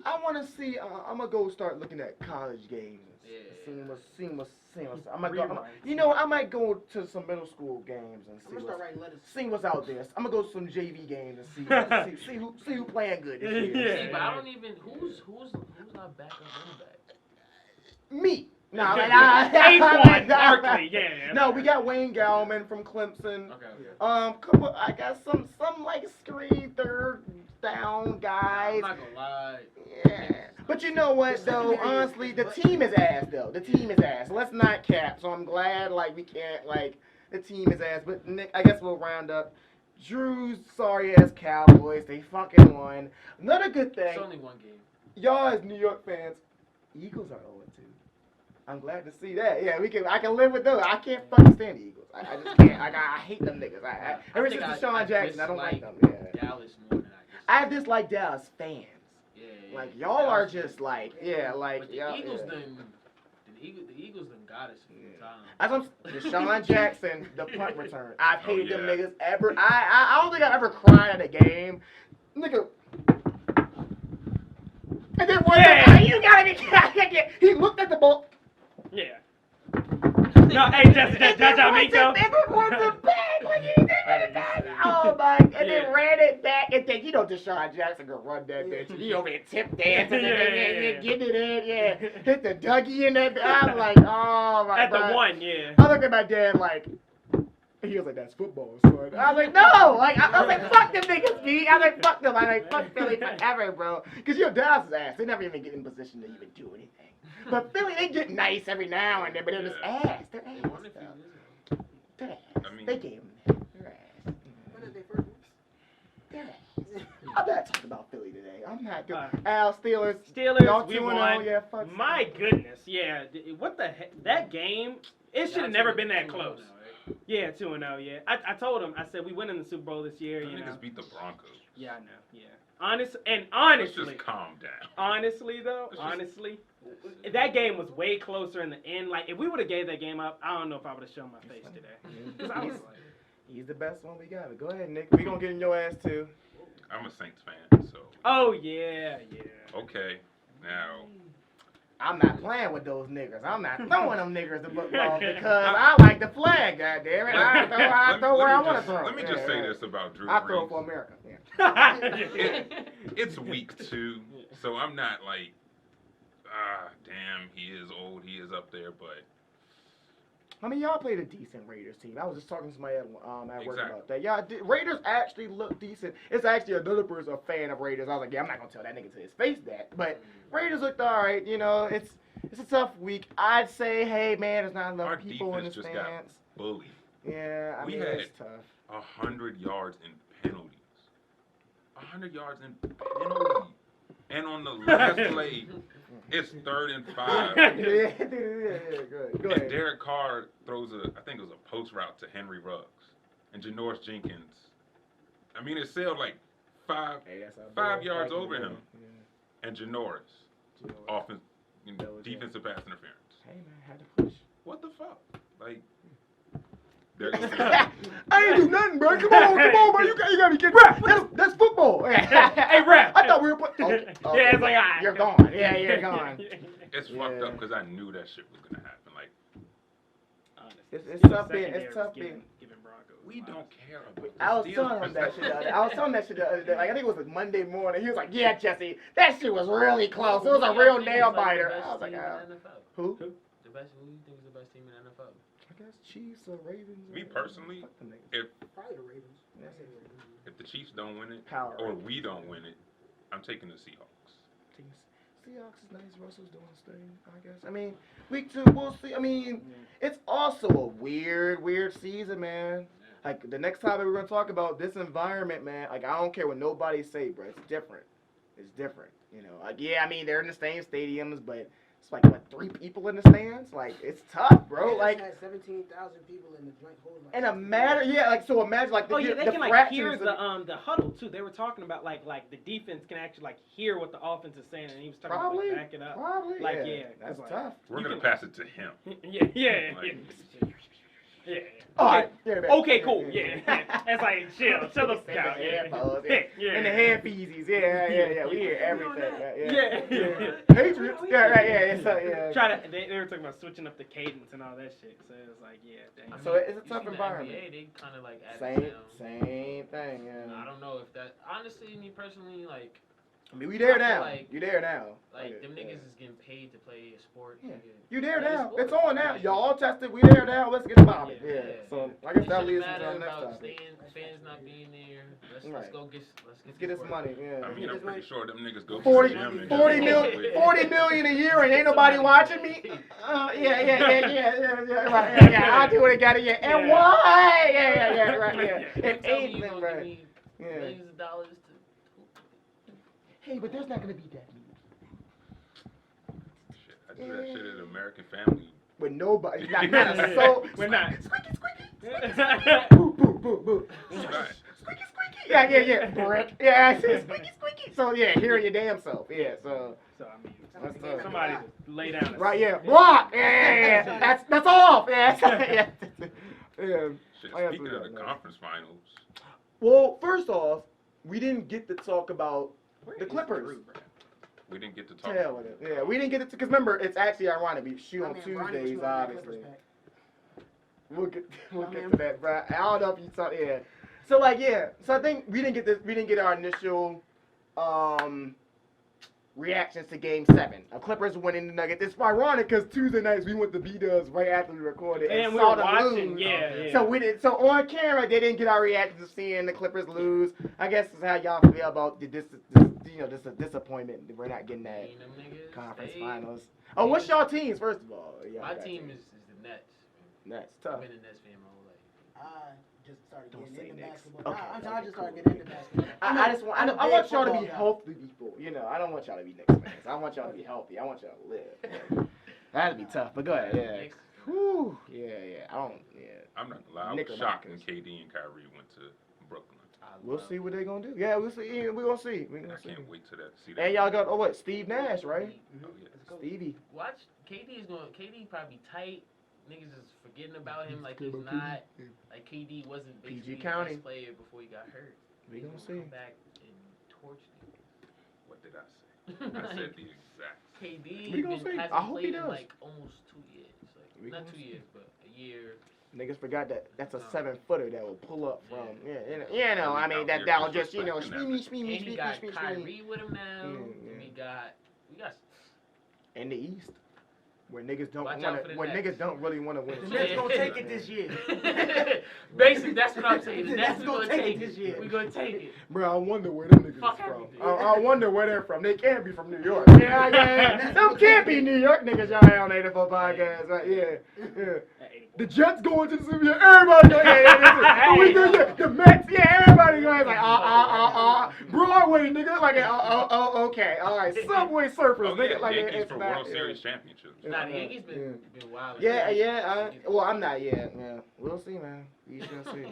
I want to see. I'm gonna go start looking at college games. Yeah. Seeing what's. I'm gonna Rewind. you know, I might go to some middle school games and I'm see gonna start what's, writing letters. see what's out there. I'm gonna go to some JV games and see who playing good this year. Yeah. See, but I don't even who's not backup running back. Me. No, Saquon Barkley, yeah. No, we got Wayne Gallman from Clemson. Okay. Couple. I got some like screen third down I'm guys. not gonna lie. Yeah. But you know what though? Honestly, the team is ass though. The team is ass. Let's not cap. So I'm glad like we can't like the team is ass. But Nick, I guess we'll round up. Drew's sorry ass Cowboys. They fucking won. Another good thing. It's only one game. Y'all as New York fans, Eagles are 0-2. I'm glad to see that. Yeah, I can live with those. I can't fucking stand the Eagles. I just can't. I hate them niggas. Ever since Deshaun Jackson, I don't like them. Yeah. Dallas more than I dislike. I dislike Dallas fans. Yeah. Like y'all are Dallas- just like like But the y'all. Eagles Yeah. done. The Eagles done got us a few times. As I'm Deshaun Jackson, the punt return. I've hated them yeah. niggas ever. I don't think I've ever cried at a game, nigga. And then one time, you gotta be. He looked at the ball. Yeah. No, hey, Jaja Minko. And then went to back like he did it back. Oh my! And Yeah. then ran it back, and then you know Deshaun Jackson gonna run that bitch. He over there tip dancing, Yeah. getting it in, yeah. Hit the Dougie in that. I'm like, oh my At god. the one, yeah. I looked at my dad like. He was like, that's football, son. I was like, no! Like, I was like, fuck them niggas, B. I was like, fuck them. I was like, fuck Philly forever, bro. Because your Dallas' ass. They never even get in position to even do anything. But Philly, they get nice every now and then, but they're just ass. They're ass. They won a few though. years They're ass. I mean- They gave them that. They're ass. When did they first win? They're ass. I'm not talking about Philly today. I'm not good. Uh, Al, Steelers. Steelers, Y'all we 2-0, won. yeah, fuck My goodness, yeah. What the heck? That game, it should have never been that close. Yeah, 2-0, yeah. I told him, I said, we win in the Super Bowl this year, The you know. niggas beat the Broncos. Yeah, I know, yeah. Honestly, Let's just calm down. honestly though, Let's just- honestly, that game was way closer in the end. Like, if we would have gave that game up, I don't know if I would have shown my face today. 'Cause I was like, He's the best one we got. But go ahead, Nick. We gonna get in your ass, too. I'm a Saints fan, so oh, yeah. okay. Now I'm not playing with those niggers. I'm not throwing them niggers the football because I like the flag, goddammit. I throw where I want to throw. Let me just say this about Drew I throw Brees. for America. Yeah. It's week 2, so I'm not like, damn, he is old, he is up there, but I mean, y'all played a decent Raiders team. I was just talking to somebody at work Exactly. about that. Yeah, Raiders actually look decent. It's actually another person a fan of Raiders. I was like, yeah, I'm not gonna tell that nigga to his face that, but Raiders looked all right. You know, it's a tough week. I'd say, hey man, there's not our enough people in the defense just got stands. bullied. Yeah, I We mean, had- it's tough. 100 yards in penalties. 100 yards in penalties. And on the last play, it's 3rd and 5. yeah, good. Go And ahead. Derek Carr throws I think it was a post route to Henry Ruggs. And Janoris Jenkins, I mean, it sailed like 5 Hey, that's a 5 big yards fucking over win. him. And Janoris, Yeah. offense, That was it. defensive pass interference. Hey man, had to push. What the fuck? Like, there goes I ain't do nothing, bro. Come on, bro. You gotta be kidding. That's football. Hey, ref. I thought we were putting. Oh, Yeah, it's like, ah. you're gone. Yeah, you're gone. It's fucked Yeah. up because I knew that shit was gonna happen. Like, It's tough being. It's tough being. Giving Broncos. we don't care about. I was the telling him that Steelers. shit the other day. I was telling that shit the other day. Like I think it was like Monday morning. He was like, "Yeah, Jesse, that shit was really close. It was a real nail biter." I was like, "Who?" The best. Who do you think is the best team in the NFL? I guess Chiefs or Ravens. Me or- personally, Fuck them niggas. Probably the Ravens. Yeah. I say the Ravens. If the Chiefs don't win it, Power or rankings. we don't win it, I'm taking the Seahawks. Seahawks is nice. Russell's doing his thing, I guess. I mean, week 2, we'll see. I mean, it's also a weird season, man. Like, the next topic we're going to talk about, this environment, man, like, I don't care what nobody say, bro. It's different. It's different, you know. Like, yeah, I mean, they're in the same stadiums, but it's like what 3 people in the stands. Like it's tough, bro. Like had 17,000 people in the joint hold. and imagine like Oh yeah, they the can like hear fractions the huddle too. They were talking about like the defense can actually like hear what the offense is saying, and he was talking about like, back it up. Probably, Like yeah, yeah, that's like, tough. We're gonna pass it to him. Yeah. Yeah. All right, yeah, man. Okay, cool. Yeah. It's like chill the Say count. the Yeah. headphones, Yeah. And the head feezies, yeah. We hear everything. Yeah. Patriots, yeah. So yeah. They were talking about switching up the cadence and all that shit. So it was like, yeah, dang. So it's a you tough see the environment. NBA, they kind of like added Same thing, yeah. I don't know if that. Honestly, me personally, like. I mean, we there I feel now. like- You there now. Like, Okay, them yeah. niggas is getting paid to play a sport. Yeah. nigga. You there Play a now. sport. It's on now. Like, Y'all all tested. We there now. Let's get about it. Yeah. Yeah. So I It guess that shouldn't leads us to matter the next about topic. fans not being there. Let's Right. go get Let's get this work. money. Yeah. I mean, I'm pretty sure them niggas go 40, to the gym and 40 just million, with- 40 million a year and ain't nobody watching me. Yeah. Right. Yeah. I'll do what I gotta. Yeah. And Yeah. why? Yeah. Right. Yeah. You If tell me you anything, gonna right. give me Yeah. millions of dollars to. Hey, but there's not gonna be that many. Shit, I do that shit at American Family. With nobody. Not a soul. We're not. Squeaky. Boo. Right. Squeaky. Yeah. Brick. Yeah, I said squeaky. So yeah, hearing your damn self. Yeah. So. So I mean, That's tough. somebody just lay down. Right. Yeah. Block. Yeah. That's off. Yeah. Yeah. Shit, I speaking of the absolutely conference finals, Well, first off, we didn't get to talk about the Clippers. we didn't get to talk. Hell with it. Yeah, we didn't get it because remember, it's actually ironic. We shoot on Tuesdays, obviously. We'll get to that, bro. I don't know if you saw. Yeah. So like, yeah. So I think we didn't get this. We didn't get our initial reactions to Game 7 of Clippers winning the Nuggets. It's ironic because Tuesday nights we went to B-Dubs right after we recorded and we saw were them watching. lose. Yeah. So we did. So on camera, they didn't get our reactions to seeing the Clippers lose. I guess is how y'all feel about this a disappointment that we're not getting that Ain't them niggas, conference they- finals. Oh, what's y'all teams first of all? Y'all My got team teams. is the Nets. That's I've tough. been a Nets fan my whole life. I just started Don't getting say into Knicks. basketball. Okay, I okay, just cool. started getting into basketball. I want y'all to be healthy people. You know, I don't want y'all to be Knicks fans. I want y'all to be healthy. I want y'all to live. That'd be tough. But go ahead. Yeah. Knicks. Whew. Yeah. I don't. Yeah. I'm not gonna lie, I was Knickerbockers. shocked when KD and Kyrie went to Brooklyn. We'll see what they're gonna do. Yeah, we'll see. Yeah, we're gonna see. We're I gonna see. can't wait to see that. And y'all got Steve Nash, right? Oh, yeah. Stevie. Watch KD probably tight. Niggas is forgetting about him like he's not. Like KD wasn't basically the County. best player before he got hurt. We He's gonna gonna see. come back and torch What did I say? I said the exact. KD We gonna see. hasn't I hope he played in does. like almost 2 years. We Like, not gonna 2 see. years, but a year. Niggas forgot that's a No. 7-footer that will pull up from. Yeah. I mean that'll just disrespecting And he speed. got Kyrie with him now. Yeah. And we got In the East, where niggas don't Watch out want for to, the where Nets. niggas don't really want to win. The a Nets championship. gonna take it this year. Basically, that's what I'm saying. The The Nets Nets is gonna gonna take it take this it. year. We gonna take it. Bro, I wonder where them niggas Fuck is from. everything. I wonder where they're from. They can't be from New York. Yeah. Them can't be New York niggas. Y'all ain't on 84 podcast, right? Yeah. The Jets going to the Super Bowl. Everybody going. Yeah. We do the Mets. Yeah, everybody going like Broadway, nigga. Like okay, all right. Subway Surfers, Oh, yeah, nigga. Like Yankees it's for not. World Series championships. Nah, the Yankees been wild. Yeah. Well, I'm not yet. Yeah, we'll see, man. We shall see.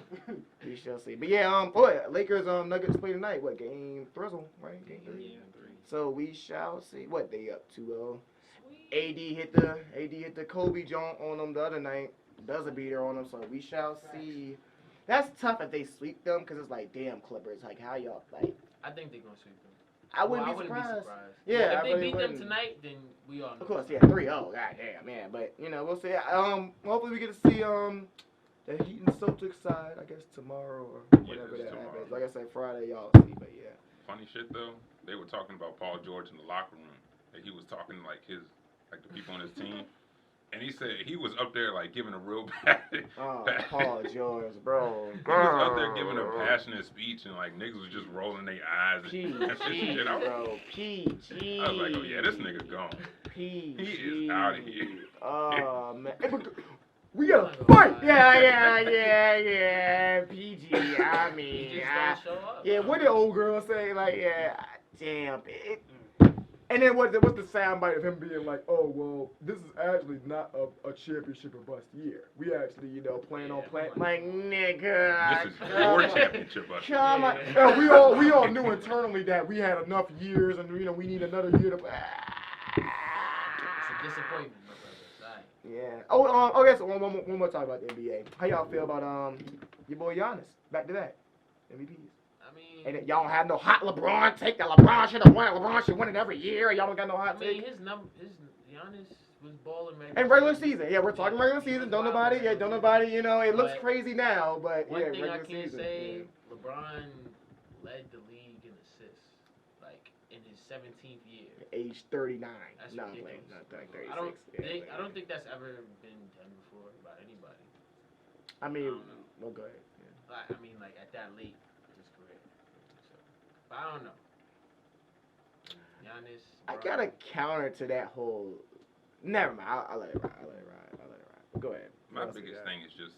We shall see. But yeah, Lakers Nuggets play tonight. What game? Thrizzle, right? Game 3. Yeah, 3. So we shall see. What they up to? Sweet. AD hit the Kobe joint on them the other night. Does a beater on them. So we shall see. That's tough if they sweep them because it's like, damn, Clippers. Like how y'all like? I think they're gonna sweep them. I wouldn't Well, be surprised. Yeah, Yeah, if I they really beat them wouldn't. tonight, then we all know. Of course, yeah, 3-0. Goddamn, man. But we'll see. Hopefully we get to see the Heat and Celtics side. I guess tomorrow or whatever it's that tomorrow. happens. Like I said, Friday y'all see. But yeah. Funny shit though, they were talking about Paul George in the locker room. And he was talking like the people on his team. And he said he was up there like giving a real bad. Paul George, bro. He was up there giving a passionate speech and like niggas was just rolling their eyes and PG, shit. I bro. PG. was like, oh yeah, this nigga gone. PG. He is out of here. Oh man. We gotta fight! Yeah, PG, I He mean, just don't show up. yeah, what did old girl say? Like, yeah, damn, And then what's the soundbite of him being like, oh, well, this is actually not a championship or bust year. We actually, plan on playing. Like, nigga. This is your championship. Come on. Yeah, we all knew internally that we had enough years and, we need another year to. It's a disappointment, my brother. Sorry. Yeah. Oh, okay, so one more talk about the NBA. How y'all feel about your boy Giannis? Back to that. MVPs. I mean, And y'all don't have no hot LeBron take that LeBron should have won it. LeBron should win it every year. Y'all don't got no hot take. his Giannis was balling And regular season, yeah, we're talking regular season. Don't nobody, it looks But crazy now, but one yeah, thing regular I can season. say, LeBron led the league in assists, like in his 17th year. Age 39. That's No, ridiculous. not like 36. I don't think that's ever been done before by anybody. I mean, don't know. well, go ahead. Yeah. I mean, like at that late in his career. So, but I don't know. Giannis. I Bron. got a counter to that whole. Never mind. I'll let it ride. Go ahead. My What else you biggest got? thing is just,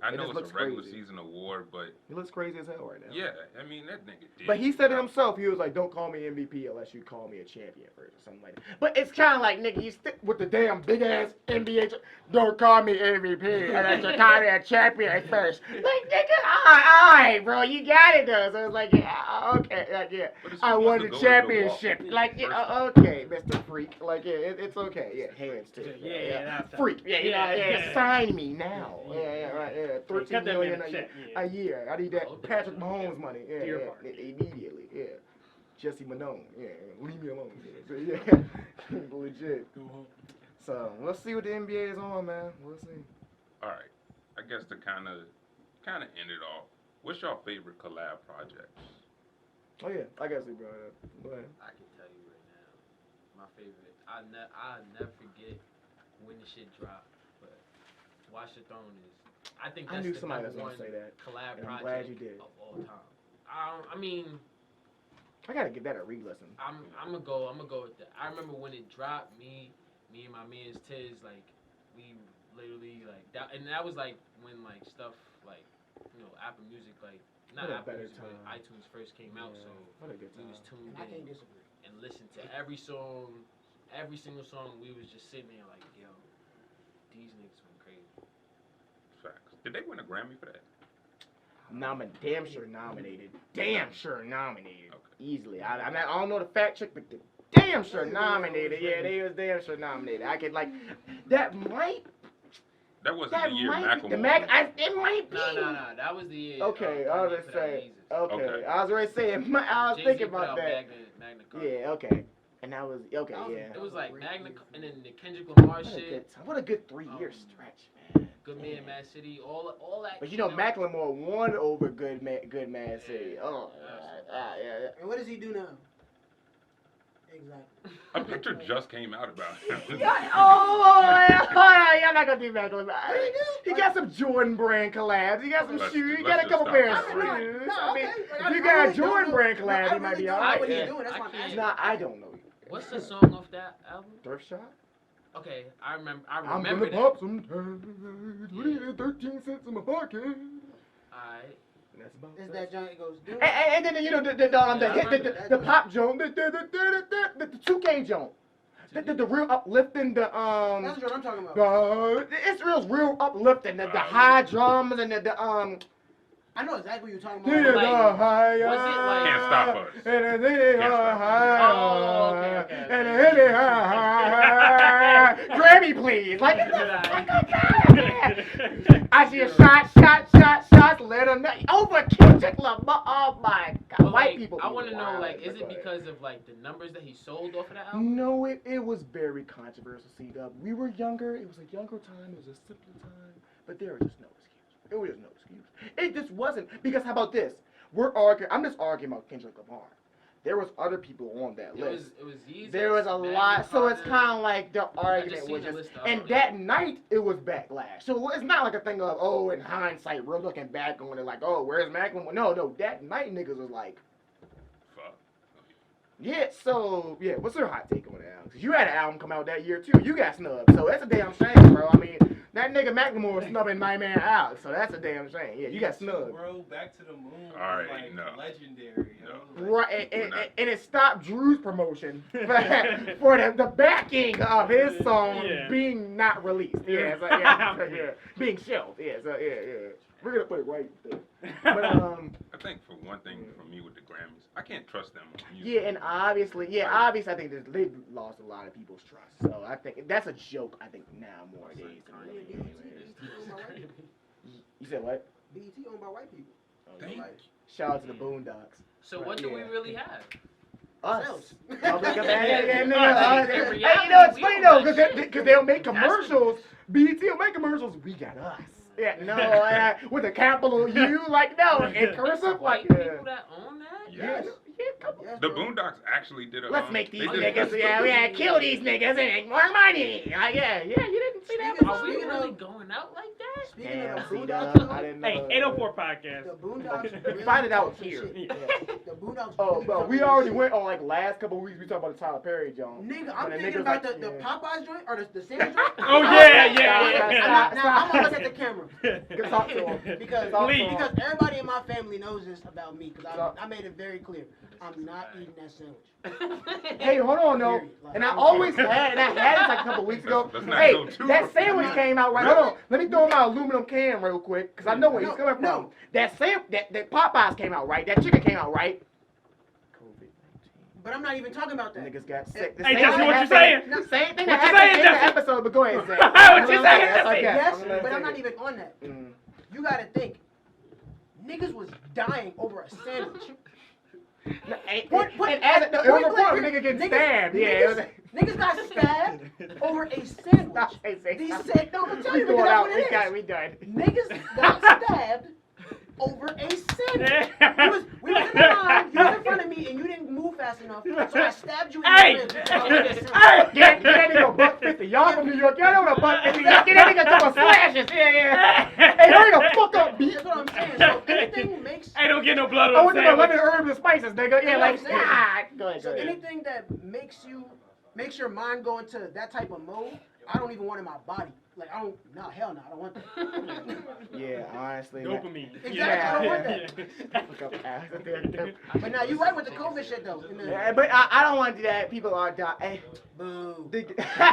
I It know just it's looks a regular crazy. season award, but He looks crazy as hell right now. yeah, I mean that nigga did. But he said it himself. He was like, "Don't call me MVP unless you call me a champion first, or something like that." But it's kind of like, nigga, you stick with the damn big ass NBA. Don't call me MVP unless you call me a champion first. Like, nigga, all right, bro, you got it though. So it's like, yeah, okay, like, yeah, But it's I supposed won to the go to the wall. championship. Like, yeah, First. okay, Mr. Freak. Like, yeah, it's okay. Yeah, hands too. Yeah, that's Freak. Yeah, Yeah. sign me now. Yeah, right. Yeah, Cut 13 that man million a check, a year. I need that Okay. Patrick Mahomes money. Yeah, Dear yeah, partner. immediately. Yeah, Jesse Malone. Yeah, leave me alone. Yeah, so, yeah. Legit. So let's see what the NBA is on, man. We'll see. All right, I guess to kind of end it off. What's your favorite collab projects? Oh yeah, I guess we brought it up. Go ahead. I can tell you right now, my favorite. I'll never forget when the shit dropped. But Watch the Throne is. I think I that's knew the somebody was number gonna one say that. collab And I'm project glad you did. of all time. I mean, I gotta give that a re-listen. I'm gonna go with that. I remember when it dropped. Me and my man's Tiz, like we literally like that, and that was like when like stuff like Apple Music, like not What a Apple better Music, but time. iTunes first came out, Yeah, so what a good we was time. tuned I can't in disagree. and listened to every song, every single song. We was just sitting there like, yo, these niggas went crazy. Facts. Did they win a Grammy for that? Damn sure nominated. Damn sure nominated. Okay. Easily. I don't know the fact check, but damn sure nominated. Yeah, they was damn sure nominated. I could that might. That wasn't That the year might be Macklemore. the it might be. No. That was the year. Okay, I was Kanye gonna put out say. Jesus. Okay, Okay. I was already saying. I was Jay-Z thinking put about out that. Magna Carta. Yeah. Okay. And that was okay. That was- Yeah. It was like Magna, and then the Kendrick Lamar What a shit. good time. What a good 3-year Um, stretch, man. Good Man, Mad City, all that. But Macklemore won over Good Man City. Oh. Yeah. And what does he do now? Exactly. A picture just came out about him. Y'all not gonna do Macklemore. He got some Jordan brand collabs. He got some Let's- shoes. He let's got a couple just pair of stop that right shoes. No, I mean, okay. if you I got a really don't Jordan know. brand No, collab, I he might really be don't know alright. what he's Yeah. doing. That's why I'm I can't- asking. Nah, I don't know. What's the song off that album? Thrift shop? Okay, I remember I'm that. gonna pop some tags. What is it? 13 cents in my pocket. Alright. That's about Is that. that Johnny goes, dude? And then the pop joint, the 2K joint, the real uplifting, That's what I'm talking about. it's real uplifting, the high drums and the I know exactly what you're talking yeah, about. Like, high, was it like- Can't Stop Us. and Oh, okay. Grammy, please, like I see a shots, let them know. Over Kendrick Lamar. Oh my God, But, white like, people. I be want to know, wild, like, is but it go ahead. because of like the numbers that he sold off of that album? No, it was very controversial, CEEDUB. We were younger. It was a younger time. It was a simpler time. But there was just no excuse. It was just no excuse. It just wasn't. Because how about this? I'm just arguing about Kendrick Lamar. There was other people on that list. It was Yeezus, There was a Magna lot. So it's Carta. kind of like the argument seen was the just. list And already. that night, it was backlash. So it's not like a thing of, oh, in hindsight, we're looking back on it like, oh, where's Macklemore? No, that night niggas was like, Fuck. yeah, so, yeah, what's your hot take on the album? 'Cause you had an album come out that year, too. You got snubbed, so that's a damn shame, bro. I mean, that that nigga Macklemore was snubbing my man Alex, so that's a damn shame. Yeah, you got snubbed. Bro, Back to the Moon was Alright, like no. legendary. No. Yo. Right, We're not- and it stopped Drew's promotion for the backing of his song Yeah. being not released. Yeah, so, yeah, being shelved. Yeah, so yeah. We're gonna put it right there. But I think for one thing, for me with the Grammys, I can't trust them on music. yeah, and obviously, I think they've lost a lot of people's trust. So I think that's a joke. I think now more days. You said what? BET owned by white people. Thank you. Shout out to the Boondocks. So what do we really have? Us. Ourselves. Hey, In you reality, know, it's we funny don't though, got shit. because they'll make commercials. BET will make commercials. We got us. Yeah, no, with a capital U, like no, and cursive, like White people that own that? Yes. come on. Yes, The bro. Boondocks actually did a. Let's make these they did a- niggas, yeah, kill these niggas and make more money. Yeah, you didn't see that Speaking before? Are we Speaking really of- going out like that? Speaking Damn, of the C-Dub, Boondocks, I didn't Hey, know. 804 podcast. the Boondocks really Find it out some here. shit. Yeah. The Boondocks. Oh, really bro, some we real already shit. went on like last couple of weeks. We talked about the Tyler Perry joint. Nigga, I'm When the thinking niggas about like, the yeah. Popeyes joint or the sandwich joint. Oh, yeah. Now I'm gonna look at the camera Good talk to him. because Please. because everybody in my family knows this about me because So- I made it very clear. I'm not eating that sandwich. Hey, hold on, though. Period. Like, And I don't always care. had, and I had it like a couple weeks ago. Let's not Hey, go too that much. sandwich came out right. Hold on, let me throw my aluminum can real quick, cause I know where he's coming from. No. That Popeyes came out right. That chicken came out right. COVID-19. But I'm not even talking about that. Niggas got sick. The Hey, same Jesse, thing what you happened- saying? The same thing What that you happened saying, in the Jesse? episode, but go ahead, Zach. What you saying, That's Jesse? okay. Yes, I'm gonna but I'm take not it. even on that. Mm. You gotta think. Niggas was dying over a sandwich. No, and- Point- and as it was a point report, blank, nigga getting niggas- stabbed. Yeah, it was. Niggas got stabbed over a sandwich. These said, no, I'm telling you because that's what it is. We done. Niggas got stabbed over a sandwich. We was in the line, you was in front of me, and you didn't move fast enough, so I stabbed you in Hey! the ribs. That's how it is. Hey, get that nigga $1.50. Y'all from New York, y'all know what a $1.50 is. Get that nigga a couple slashes. Yeah. Hey, hurry the fuck up, bitch. That's what I'm saying. So anything makes Hey, don't get no blood I on want the to know sandwich. 11 herbs and spices, nigga. Yeah, like, That's what I'm saying. go ahead, so go ahead. anything that makes your mind go into that type of mode, I don't even want in my body. Like I don't, no, hell no, I don't want that. Yeah, honestly. Dopamine. Exactly, I don't want that. Fuck up, ass. But now you right with the COVID shit though. Yeah, but I don't want to do that. People are dying. Hey. Boo.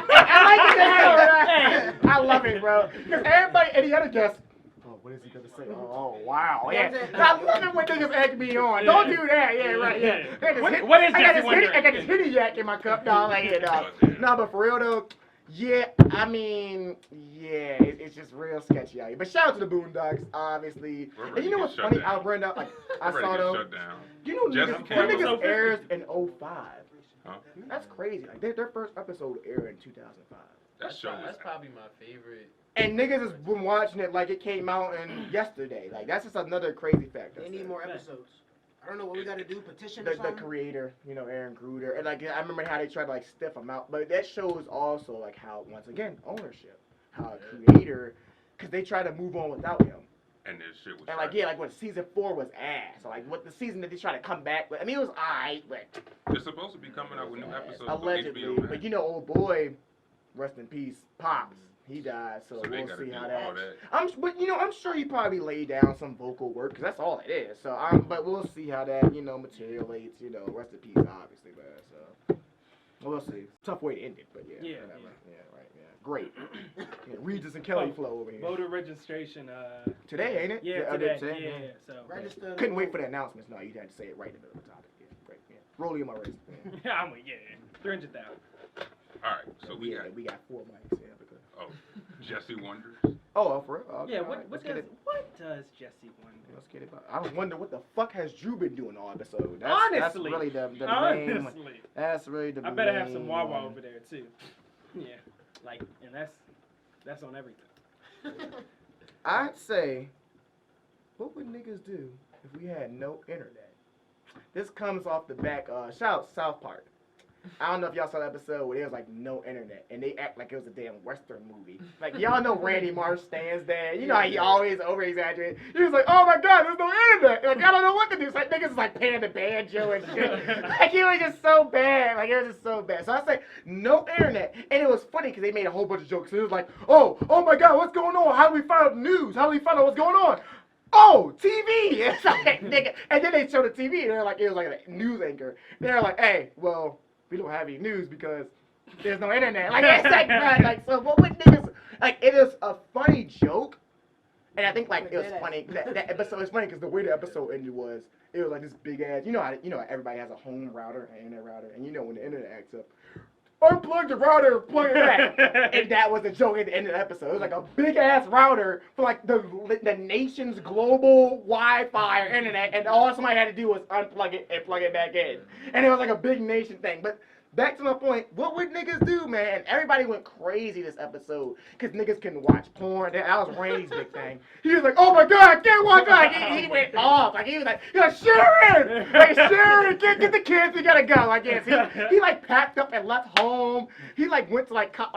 I like it. I love it, bro. Because everybody, any other guest, oh, what is he gonna say? Oh, wow. Yeah. I love it when niggas egg me on. Don't do that. Yeah, right. Yeah. What is I got Jesse Wonder? I got this hitty yak in my cup, dog. Like, yeah, dog. No, but for real though. Yeah, I mean, yeah, it's just real sketchy out here. But shout out to the Boondocks, obviously. We're And ready you know to what's get funny? shut I down. ran out, like, I We're saw ready to though. shut down. You know, Jesse niggas, Campbell. niggas So airs in 05. Huh? That's crazy. Like, their first episode aired in 2005. That show That's is. probably my favorite. And niggas has been watching it like it came out yesterday. Like, that's just another crazy fact. They need more episodes. I don't know what we gotta do. Petition or The something. creator, you know, Aaron Gruder. And, like, I remember how they tried to, like, stiff him out. But that shows also, like, how, once again, ownership. How a creator, because they try to move on without him. And this shit was. And like, yeah, like what season 4 was ass. So like what the season that they try to come back with. I mean, it was alright, but They're supposed to be coming out with new episodes. on allegedly. HBO, man. But you know, old boy, rest in peace, Pops. He died, so, So they we'll gotta see do how all that. that. But you know, I'm sure he probably laid down some vocal work because that's all it is. So but we'll see how that materializes. You know, rest in peace, obviously, but so we'll see. Tough way to end it, but yeah. Yeah, whatever. yeah. Yeah, right. Yeah, great. Yeah, Regis and Kelly flow over here. Voter registration. Today, ain't it? Yeah, I did today. say, Yeah. So. Register. Couldn't wait for the announcements. No, you had to say it right in the middle of the topic. Yeah, great. Yeah. Rolling my wrist. Yeah. I'm with 300,000. All right, so we got. we got 4 mics. Yeah, because. Oh, Jesse Wonders. Oh, for real? Okay, Yeah. all right, What let's get does it. Jesse Wonder? Let's get it. I was wondering what the fuck has Drew been doing all episode. Honestly. That's really the main. Honestly. That's really the. I better have some main Wawa one. over there too. Yeah. Like, and that's on everything. I'd say, what would niggas do if we had no internet? This comes off the back. Shout out South Park. I don't know if y'all saw the episode where there was like no internet and they act like it was a damn Western movie. Like y'all know Randy Marsh stands there. You know how he always over exaggerates. He was like, oh my god, there's no internet. Like I don't know what to do. It's like niggas is like playing the banjo and shit. Like he was just so bad. Like it was just so bad. So I say no internet. And it was funny because they made a whole bunch of jokes. It was like, oh my god, what's going on? How do we find out the news? How do we find out what's going on? Oh, TV! It's like, nigga. And then they showed the TV, and they're like, it was like a news anchor. They're like, hey, well, we don't have any news because there's no internet. Like, it's like, bro, like, so what would niggas, like, it is a funny joke, and I think, like, it was funny, that episode was funny because the way the episode ended was, it was like this big ass, you know how everybody has a home router, an internet router, and you know when the internet acts up, unplug the router, plug it back. And that was a joke at the end of the episode. It was like a big ass router for like the nation's global Wi-Fi or internet, and all somebody had to do was unplug it and plug it back in. And it was like a big nation thing. But back to my point, what would niggas do, man? And everybody went crazy this episode because niggas couldn't watch porn. That was Randy's big thing. He was like, oh my god, I can't watch that. Like, he went off. Like he was like, Sharon! Like Sharon, get the kids, we gotta go. Like yes, he like packed up and left home. He like went to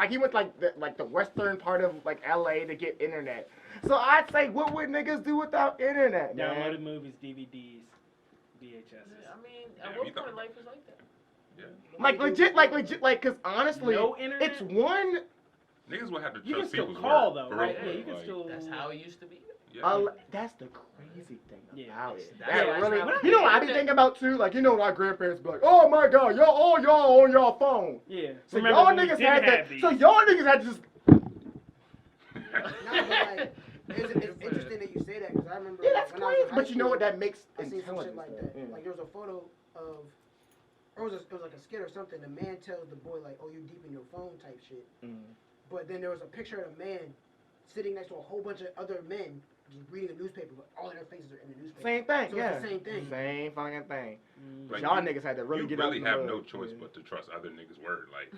he went to the western part of like LA to get internet. So I'd say, what would niggas do without internet, man? Downloaded movies, DVDs, VHS. I mean, at what point life is like that? Yeah. Like legit, cause honestly, No internet? it's one. Niggas would have to trust You can still people's call word, though, for right? real, Yeah, you can like, still. That's how it used to be. Yeah. That's the crazy thing Yeah, about it. that's That why it's really, not- you know what I be thinking about too? Like, you know, our grandparents be like, oh my god, y'all on y'all phone. Yeah. So Remember y'all when we niggas didn't had have that. these? So y'all niggas had to just. No, but like, it's interesting that you say that because I remember Yeah, that's when I was crazy. in high But you know school, what? That makes I seen some intelligence. shit like though. that. Yeah. Like there was a photo of, or it was like a skit or something. The man tells the boy like, "Oh, you deep in your phone" type shit. Mm. But then there was a picture of a man sitting next to a whole bunch of other men just reading a newspaper, but all of their faces are in the newspaper. Same thing, So yeah. it's the same thing. Same fucking thing. Like, Y'all niggas had to really you get really out the have mud. no choice Yeah. but to trust other niggas' word. Like,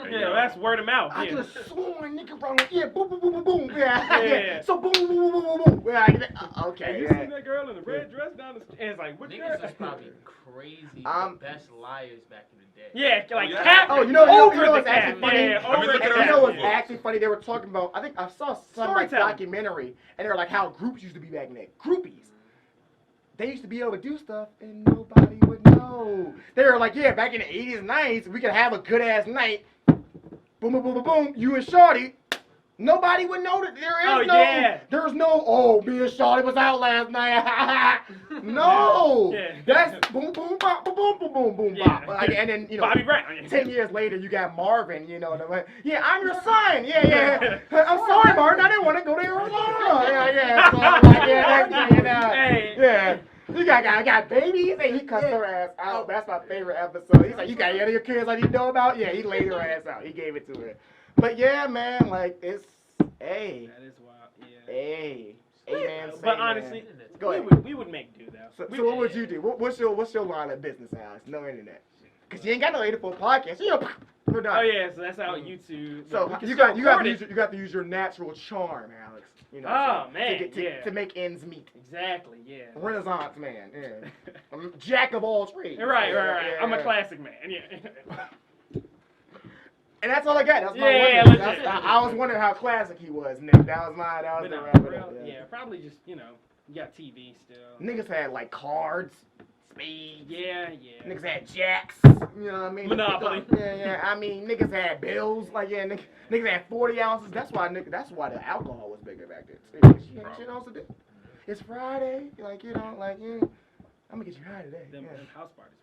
and, Yeah, that's word of mouth. I Yeah. could have sworn nigga wrong. Yeah, boom, boom, boom, boom, boom. Yeah, Yeah. So boom, boom, boom, boom, boom, boom. Yeah, okay. Hey, you Yeah. seen that girl in the red dress down the street? And it's like, what Niggas girl? was probably crazy. Um, The best liars back in the day. Yeah, like yeah. cap. Oh, you know over what's the actually cap. funny? Yeah, I mean, over look the at And our you know what's books. actually funny? They were talking about, I think I saw some like Storytelling. documentary, and they were like how groups used to be back in there. Groupies. They used to be able to do stuff, and nobody would know. They were like, yeah, back in the 80s and 90s, we could have a good-ass night. Boom, boom, boom, boom, boom. You and Shorty. Nobody would know that there's no, oh, me and Shorty was out last night. No. Yeah. That's boom, boom, bop, boom, boom, boom, boom, boom, Yeah. bop. Like, and then, you know, Bobby Brown. 10 years later, you got Marvin, you know. Yeah, I'm your son. Yeah. I'm sorry, Marvin. I didn't want to go to Arizona. Yeah. So, like, yeah, that's, you know. Hey. Yeah. You got babies, and he cussed her ass out. That's my favorite episode. He's like, you got any other kids I need to know about? Yeah, he laid her ass out. He gave it to her. But yeah, man, like, it's, hey, That is wild. Yeah. hey, man. But honestly, Go ahead. we would make do though. So what would you do? What's your line of business, Alex? No internet. Cause you ain't got no 84 podcast. You know, we're done. Oh yeah, so that's how YouTube. So we can you still got record to use your natural charm, Alex. You know. Oh, man, to make ends meet. Exactly. Yeah. Renaissance man. Yeah. Jack of all trades. Right. Yeah. I'm a classic man. Yeah. And that's all I got. That's my Yeah, one. legit. I was wondering how classic he was, Nick. That was But the no, wrap for it up. real, yeah, probably just you got TV still. Niggas had like cards, spades. Yeah. Niggas had jacks. You know what I mean? Monopoly. Yeah. I mean, niggas had bills. Like, yeah, niggas had 40 ounces. That's why the alcohol was bigger back then. Too. She had shit else to do. It's Friday. Like, you know, like, yeah, I'm gonna get you high today. Them Yeah. house parties.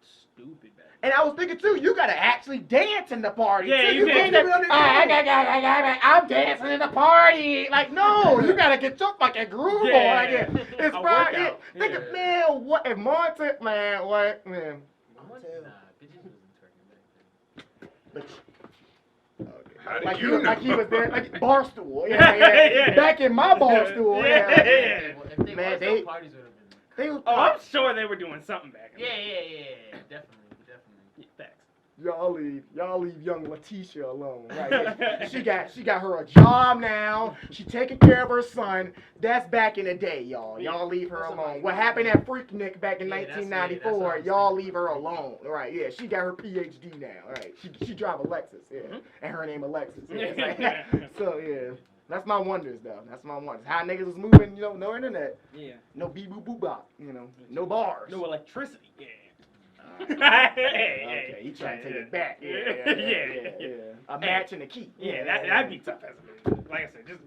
Stupid back. And I was thinking too, you gotta actually dance in the party. Yeah, too. you can't can't just, I'm dancing in the party. Like, no, you gotta get your fucking groove on. Like, Yeah. it's A Friday. workout. Think of, man, what if Monte, man, what, man. Nah, bitches wasn't twerking back then. How did Like you know? he was there, like barstool. Yeah. Yeah. Back in my barstool. Yeah. Yeah. Hey, well, if they Man, was, they- those parties would have been. They was, Oh, I'm sure they were doing something back. Yeah, definitely. Yeah, facts. y'all leave young Letitia alone. Right? she got her a job now. She taking care of her son. That's back in the day, y'all. Y'all leave her alone. What happened at Freaknik back in 1994? Y'all leave her alone. Right? Yeah, she got her PhD now. Right? She drive a Lexus. Yeah, and her name Alexis. Yeah. So yeah. That's my wonders, though. That's my wonders. How niggas was moving, no internet. Yeah. No bop, no bars. No electricity. Yeah. Okay, he trying to take it back. Yeah. A match and a key. Yeah, that'd be tough as a movie. Like I said, just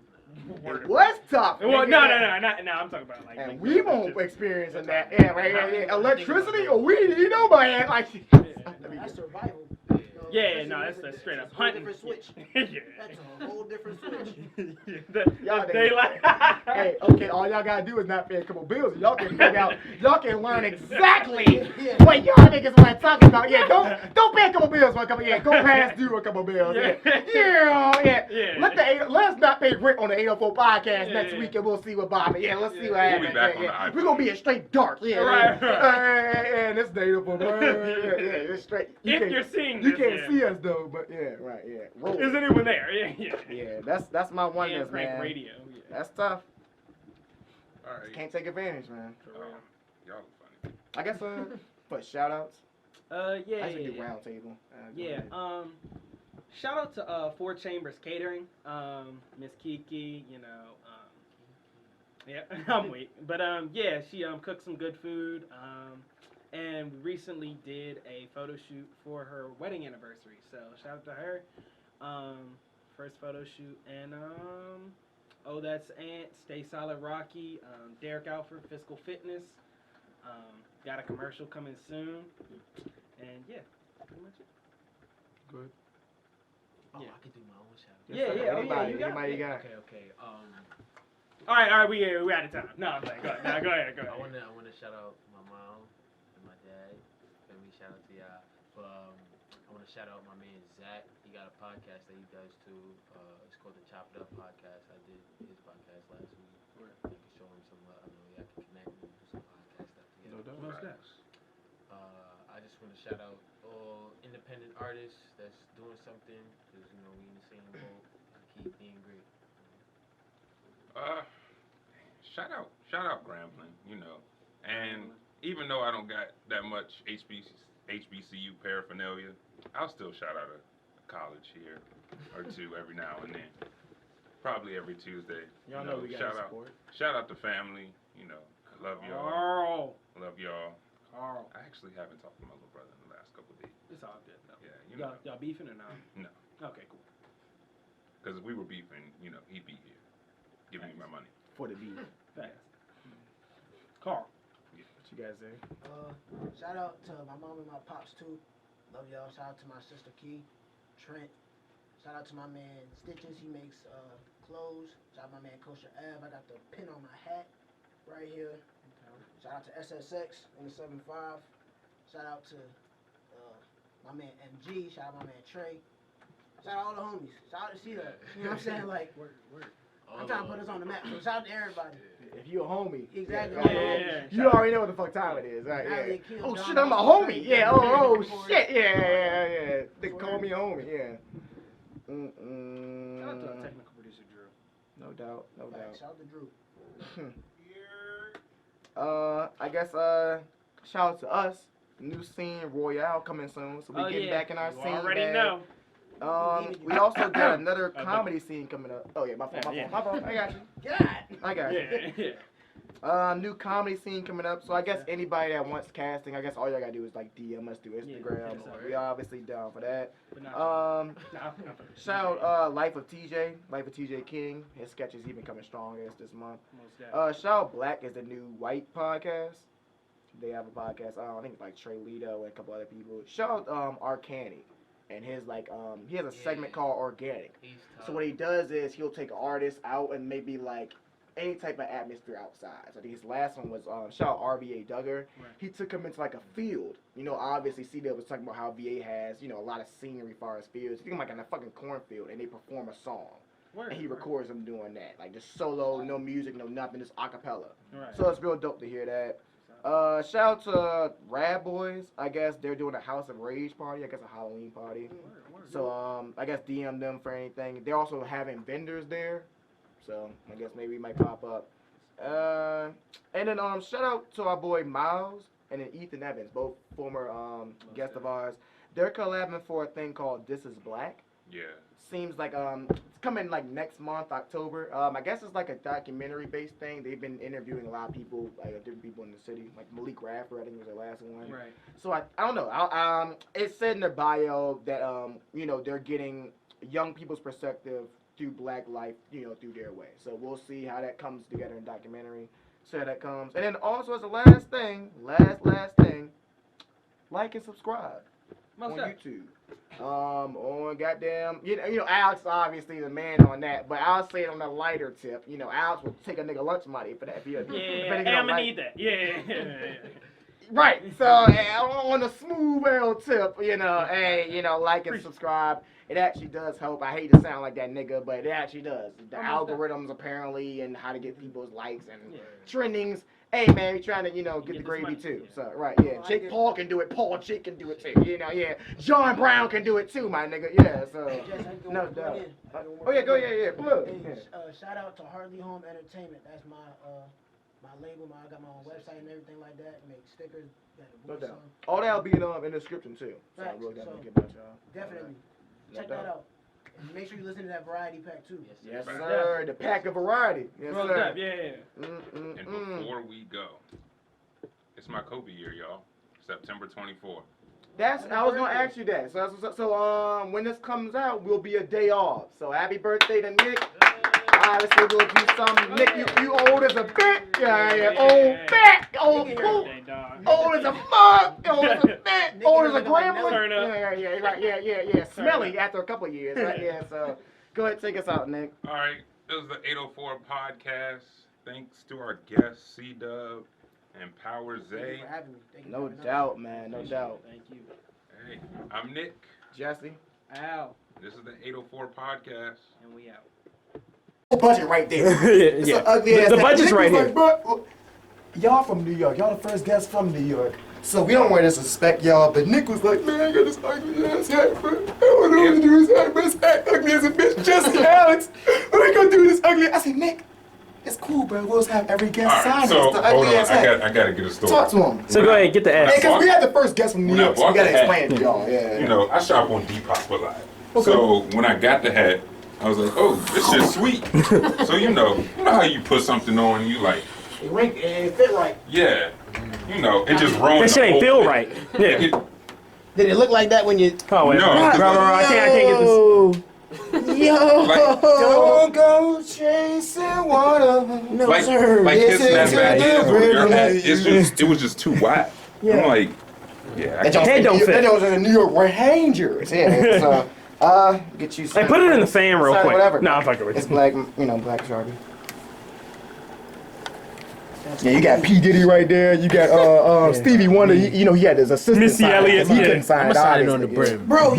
it was tough. Well, no, I'm talking about like. And we won't experience that. Yeah, right. Yeah. Electricity, or we need nobody like. That's survival. Yeah, no, that's straight up hunting. Different switch. Yeah. That's a whole different switch. Y'all daylight. Hey, okay, all y'all gotta do is not pay a couple bills. Y'all can figure out. Y'all can learn exactly what y'all niggas want to talk about. Yeah, don't pay a couple bills for a couple. Yeah, go past due a couple bills. Yeah. Let's not pay rent on the 804 podcast next week, and we'll see what Bob. Yeah, let's see what happens. We'll be back on the iPhone. We're gonna be in straight dark. Yeah, right. And this the 804. Yeah, it's straight. If you're seeing you this, can't see us though, but yeah, right, yeah. Roll. Is anyone there? Yeah. Yeah, that's my wonders, man. Radio. Yeah. That's tough. All right. Can't take advantage, man. Y'all are funny. I guess but shout outs. Yeah. I should do round table. Yeah. Shout out to Four Chambers Catering. Miss Kiki, yeah, I'm weak. But yeah, she cooked some good food. And we recently did a photo shoot for her wedding anniversary. So shout out to her. First photo shoot. And that's Ant, Stay Solid Rocky, Derek Alford, Physical Fitness. Got a commercial coming soon. And yeah, pretty much it. Good. Oh, Yeah. I could do my own shout. Yeah. Anybody, You got it. Okay. All right, we out of time. No, I'm saying, go ahead. I wanna shout out my mom and my dad. Let me shout out to y'all. But I wanna shout out my man Zach. He got a podcast that he does too. It's called the Chop It Up Podcast. I did his podcast last week. I can show him some. I know y'all can connect and do some podcast stuff together. No doubt. What's that? I just wanna shout out all independent artists that's doing something, because we in the same boat. Keep being great. Shout out Grambling, and even though I don't got that much HBCU paraphernalia, I'll still shout out a college here or two every now and then. Probably every Tuesday. Y'all know we got support. Shout out to family, I love y'all. Carl. Love y'all. Carl. I actually haven't talked to my little brother in the last couple of days. It's all good though. Yeah, Y'all beefing or not? No. Okay, cool. Because if we were beefing, he'd be here, giving me my money. For the beat. Fast. Carl. What you guys say? Shout out to my mom and my pops too. Love y'all. Shout out to my sister Key, Trent. Shout out to my man Stitches. He makes clothes. Shout out to my man Kosher Ave. I got the pin on my hat right here. Shout out to SSX in the 7-5. Shout out to my man MG. Shout out to my man Trey. Shout out all the homies. Shout out to CEEDUB. You know what I'm saying? Like, I'm trying to put us on the map. So shout out to everybody. If you a homie. Exactly. Yeah. You already know what the fuck time it is, right? Now Yeah. they kill Oh John shit, I'm a Wick. homie. Yeah. Oh shit. Yeah. They call me a homie. Yeah. Shout out to our technical producer Drew. No doubt. Shout out to Drew. I guess shout out to us. New scene Royale coming soon, so we getting back in our You scene. already bag. know. We also got another comedy scene coming up. Oh yeah, my fault. I got you. God. I got you. Yeah. New comedy scene coming up. So I guess anybody that wants casting, I guess all y'all gotta do is like DM us through Instagram. Yeah, We obviously down for that. But not Shout out Life of TJ King. His sketches even coming strong this month. Most definitely. Shout out Black is the new white podcast. They have a podcast. I think it's like Trey Lito and a couple other people. Shout out Arcani. And his he has a segment called Organic. So what he does is he'll take artists out and maybe like any type of atmosphere outside. So his last one was shout out RBA Duggar. Right. He took him into like a field. Obviously CEEDUB was talking about how VA has a lot of scenery as far as fields. He took him like in a fucking cornfield and they perform a song. Word, And he records them doing that, like just solo, no music, no nothing, just acapella. Right. So it's real dope to hear that. Shout out to Rad Boys. I guess they're doing a House of Rage party. I guess a Halloween party. So I guess DM them for anything. They're also having vendors there. So I guess maybe we might pop up. And then shout out to our boy Miles and then Ethan Evans, both former guests of ours. They're collabing for a thing called This Is Black. Yeah. Seems like it's coming like next month, October. I guess it's like a documentary-based thing. They've been interviewing a lot of people, like different people in the city, like Malik Raffer, I think was the last one. Right. So I don't know. It said in their bio that they're getting young people's perspective through Black life, through their way. So we'll see how that comes together in documentary. So that comes, and then also as a last thing, like and subscribe on YouTube. On goddamn, Alex obviously the man on that, but I'll say it on a lighter tip. Alex will take a nigga lunch money for that. Yeah, I'm gonna need that. Yeah. Right. So on a smooth L tip, hey, like and subscribe. It actually does help. I hate to sound like that nigga, but it actually does. The algorithms apparently and how to get people's likes and trendings. Hey man, we trying to get the gravy too. So right, yeah. Jake Paul can do it. Paul Jake can do it too. Yeah. John Brown can do it too, my nigga. Yeah. So no doubt. Oh yeah, go yeah. Look. Shout out to Hartley Home Entertainment. That's my label. I got my own website and everything like that. Make stickers. No doubt. All that'll be in the description too. So I really gotta get about y'all. Definitely. Check that out. And make sure you listen to that variety pack too. Yes, sir. The pack of variety. Yes, sir. Yeah. And before we go, it's my Kobe year, y'all. September 24th. I was gonna ask you that. So when this comes out, we'll be a day off. So happy birthday to Nick. Obviously we'll do something. Nick, you old as a bitch. Yeah. Old fat. Old poop. Old as a mug. Old as a bitch. Old as a gremlin. Yeah. Smelly after a couple of years. Right? Yeah. So go ahead, take us out, Nick. All right. This is the 804 podcast. Thanks to our guests, CEEDUB and POWERZAY. No doubt, man. No doubt. Thank you. Hey, I'm Nick. Jesse. Al. This is the 804 podcast. And we out. Budget right there. Yeah. The budget's right here. Y'all from New York. Y'all the first guests from New York. So we don't want to disrespect y'all, but Nick was like, man, I got this ugly ass hat, but I don't know what to do with this hat, but this hat ugly as a bitch. Jesse, Alex, what are we gonna do with this ugly? I said, Nick, it's cool, bro. We'll just have every guest sign us so the hold ugly on, ass hat. I gotta get a story. Talk to him. So go ahead, get the ass. Because we had the first guest from New York, so we gotta explain it to y'all. Yeah. I shop on Depop a lot. Okay. So when I got the hat, I was like, oh, this shit's sweet. So you know how you put something on, you like, It fit right. yeah, it just ruined. That shit ain't feel right. Yeah. Did it look like that when you? Oh wait. No, I can't get this. Yo, Like- Don't go chasing water. no like sir. his snapback is on your hat. Yes. It was just too wide. I'm like, yeah. That Head don't fit. That was in the New York Rangers. Yeah. So, get you some. Hey, put it in the fan real Sorry, quick. whatever. No, I'm fucking with It's you. black, black Sharpie. Yeah, you got P. Diddy right there. You got Stevie Wonder. He had his assistant. Missy sign it, Elliott, 'cause he yeah. couldn't sign I'ma it, sign it obviously, on the yeah. brim. Bro,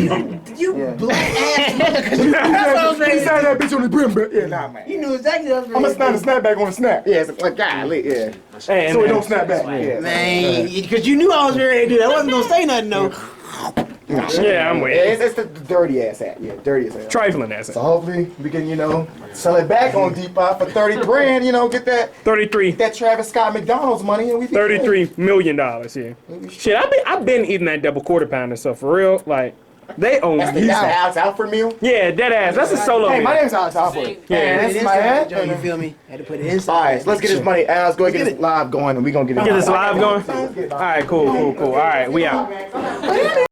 you black ass motherfucker. That's what I was ready He to signed that bitch on the brim, but yeah, nah, man. You knew exactly what I was I'm ready gonna to snap the snapback on the snap. Yeah, it's like golly, yeah. Hey, So it don't snap back. Yeah. Man, because you knew I was ready to do that. I wasn't gonna say nothing though. Yeah, I'm with you. It's the dirty ass hat. Yeah, dirty ass hat. Trifling ass. So hopefully we can, sell it back on Depop for 30 grand. Get that 33. that Travis Scott McDonald's money, and we be $33 million. Yeah. Shit, I've been eating that double quarter pounder. So for real, like they own. That's the Alex Alfred meal. Yeah, dead ass. That's a solo. Hey, my meal. name's Alex Alfred. Yeah, Yeah, this is my hat. Joe, you feel me? Had to put it All inside. right, so let's get this money. Alex, go ahead and get this live going, and we gonna get it. Get this live going. All right, cool. All right, we out.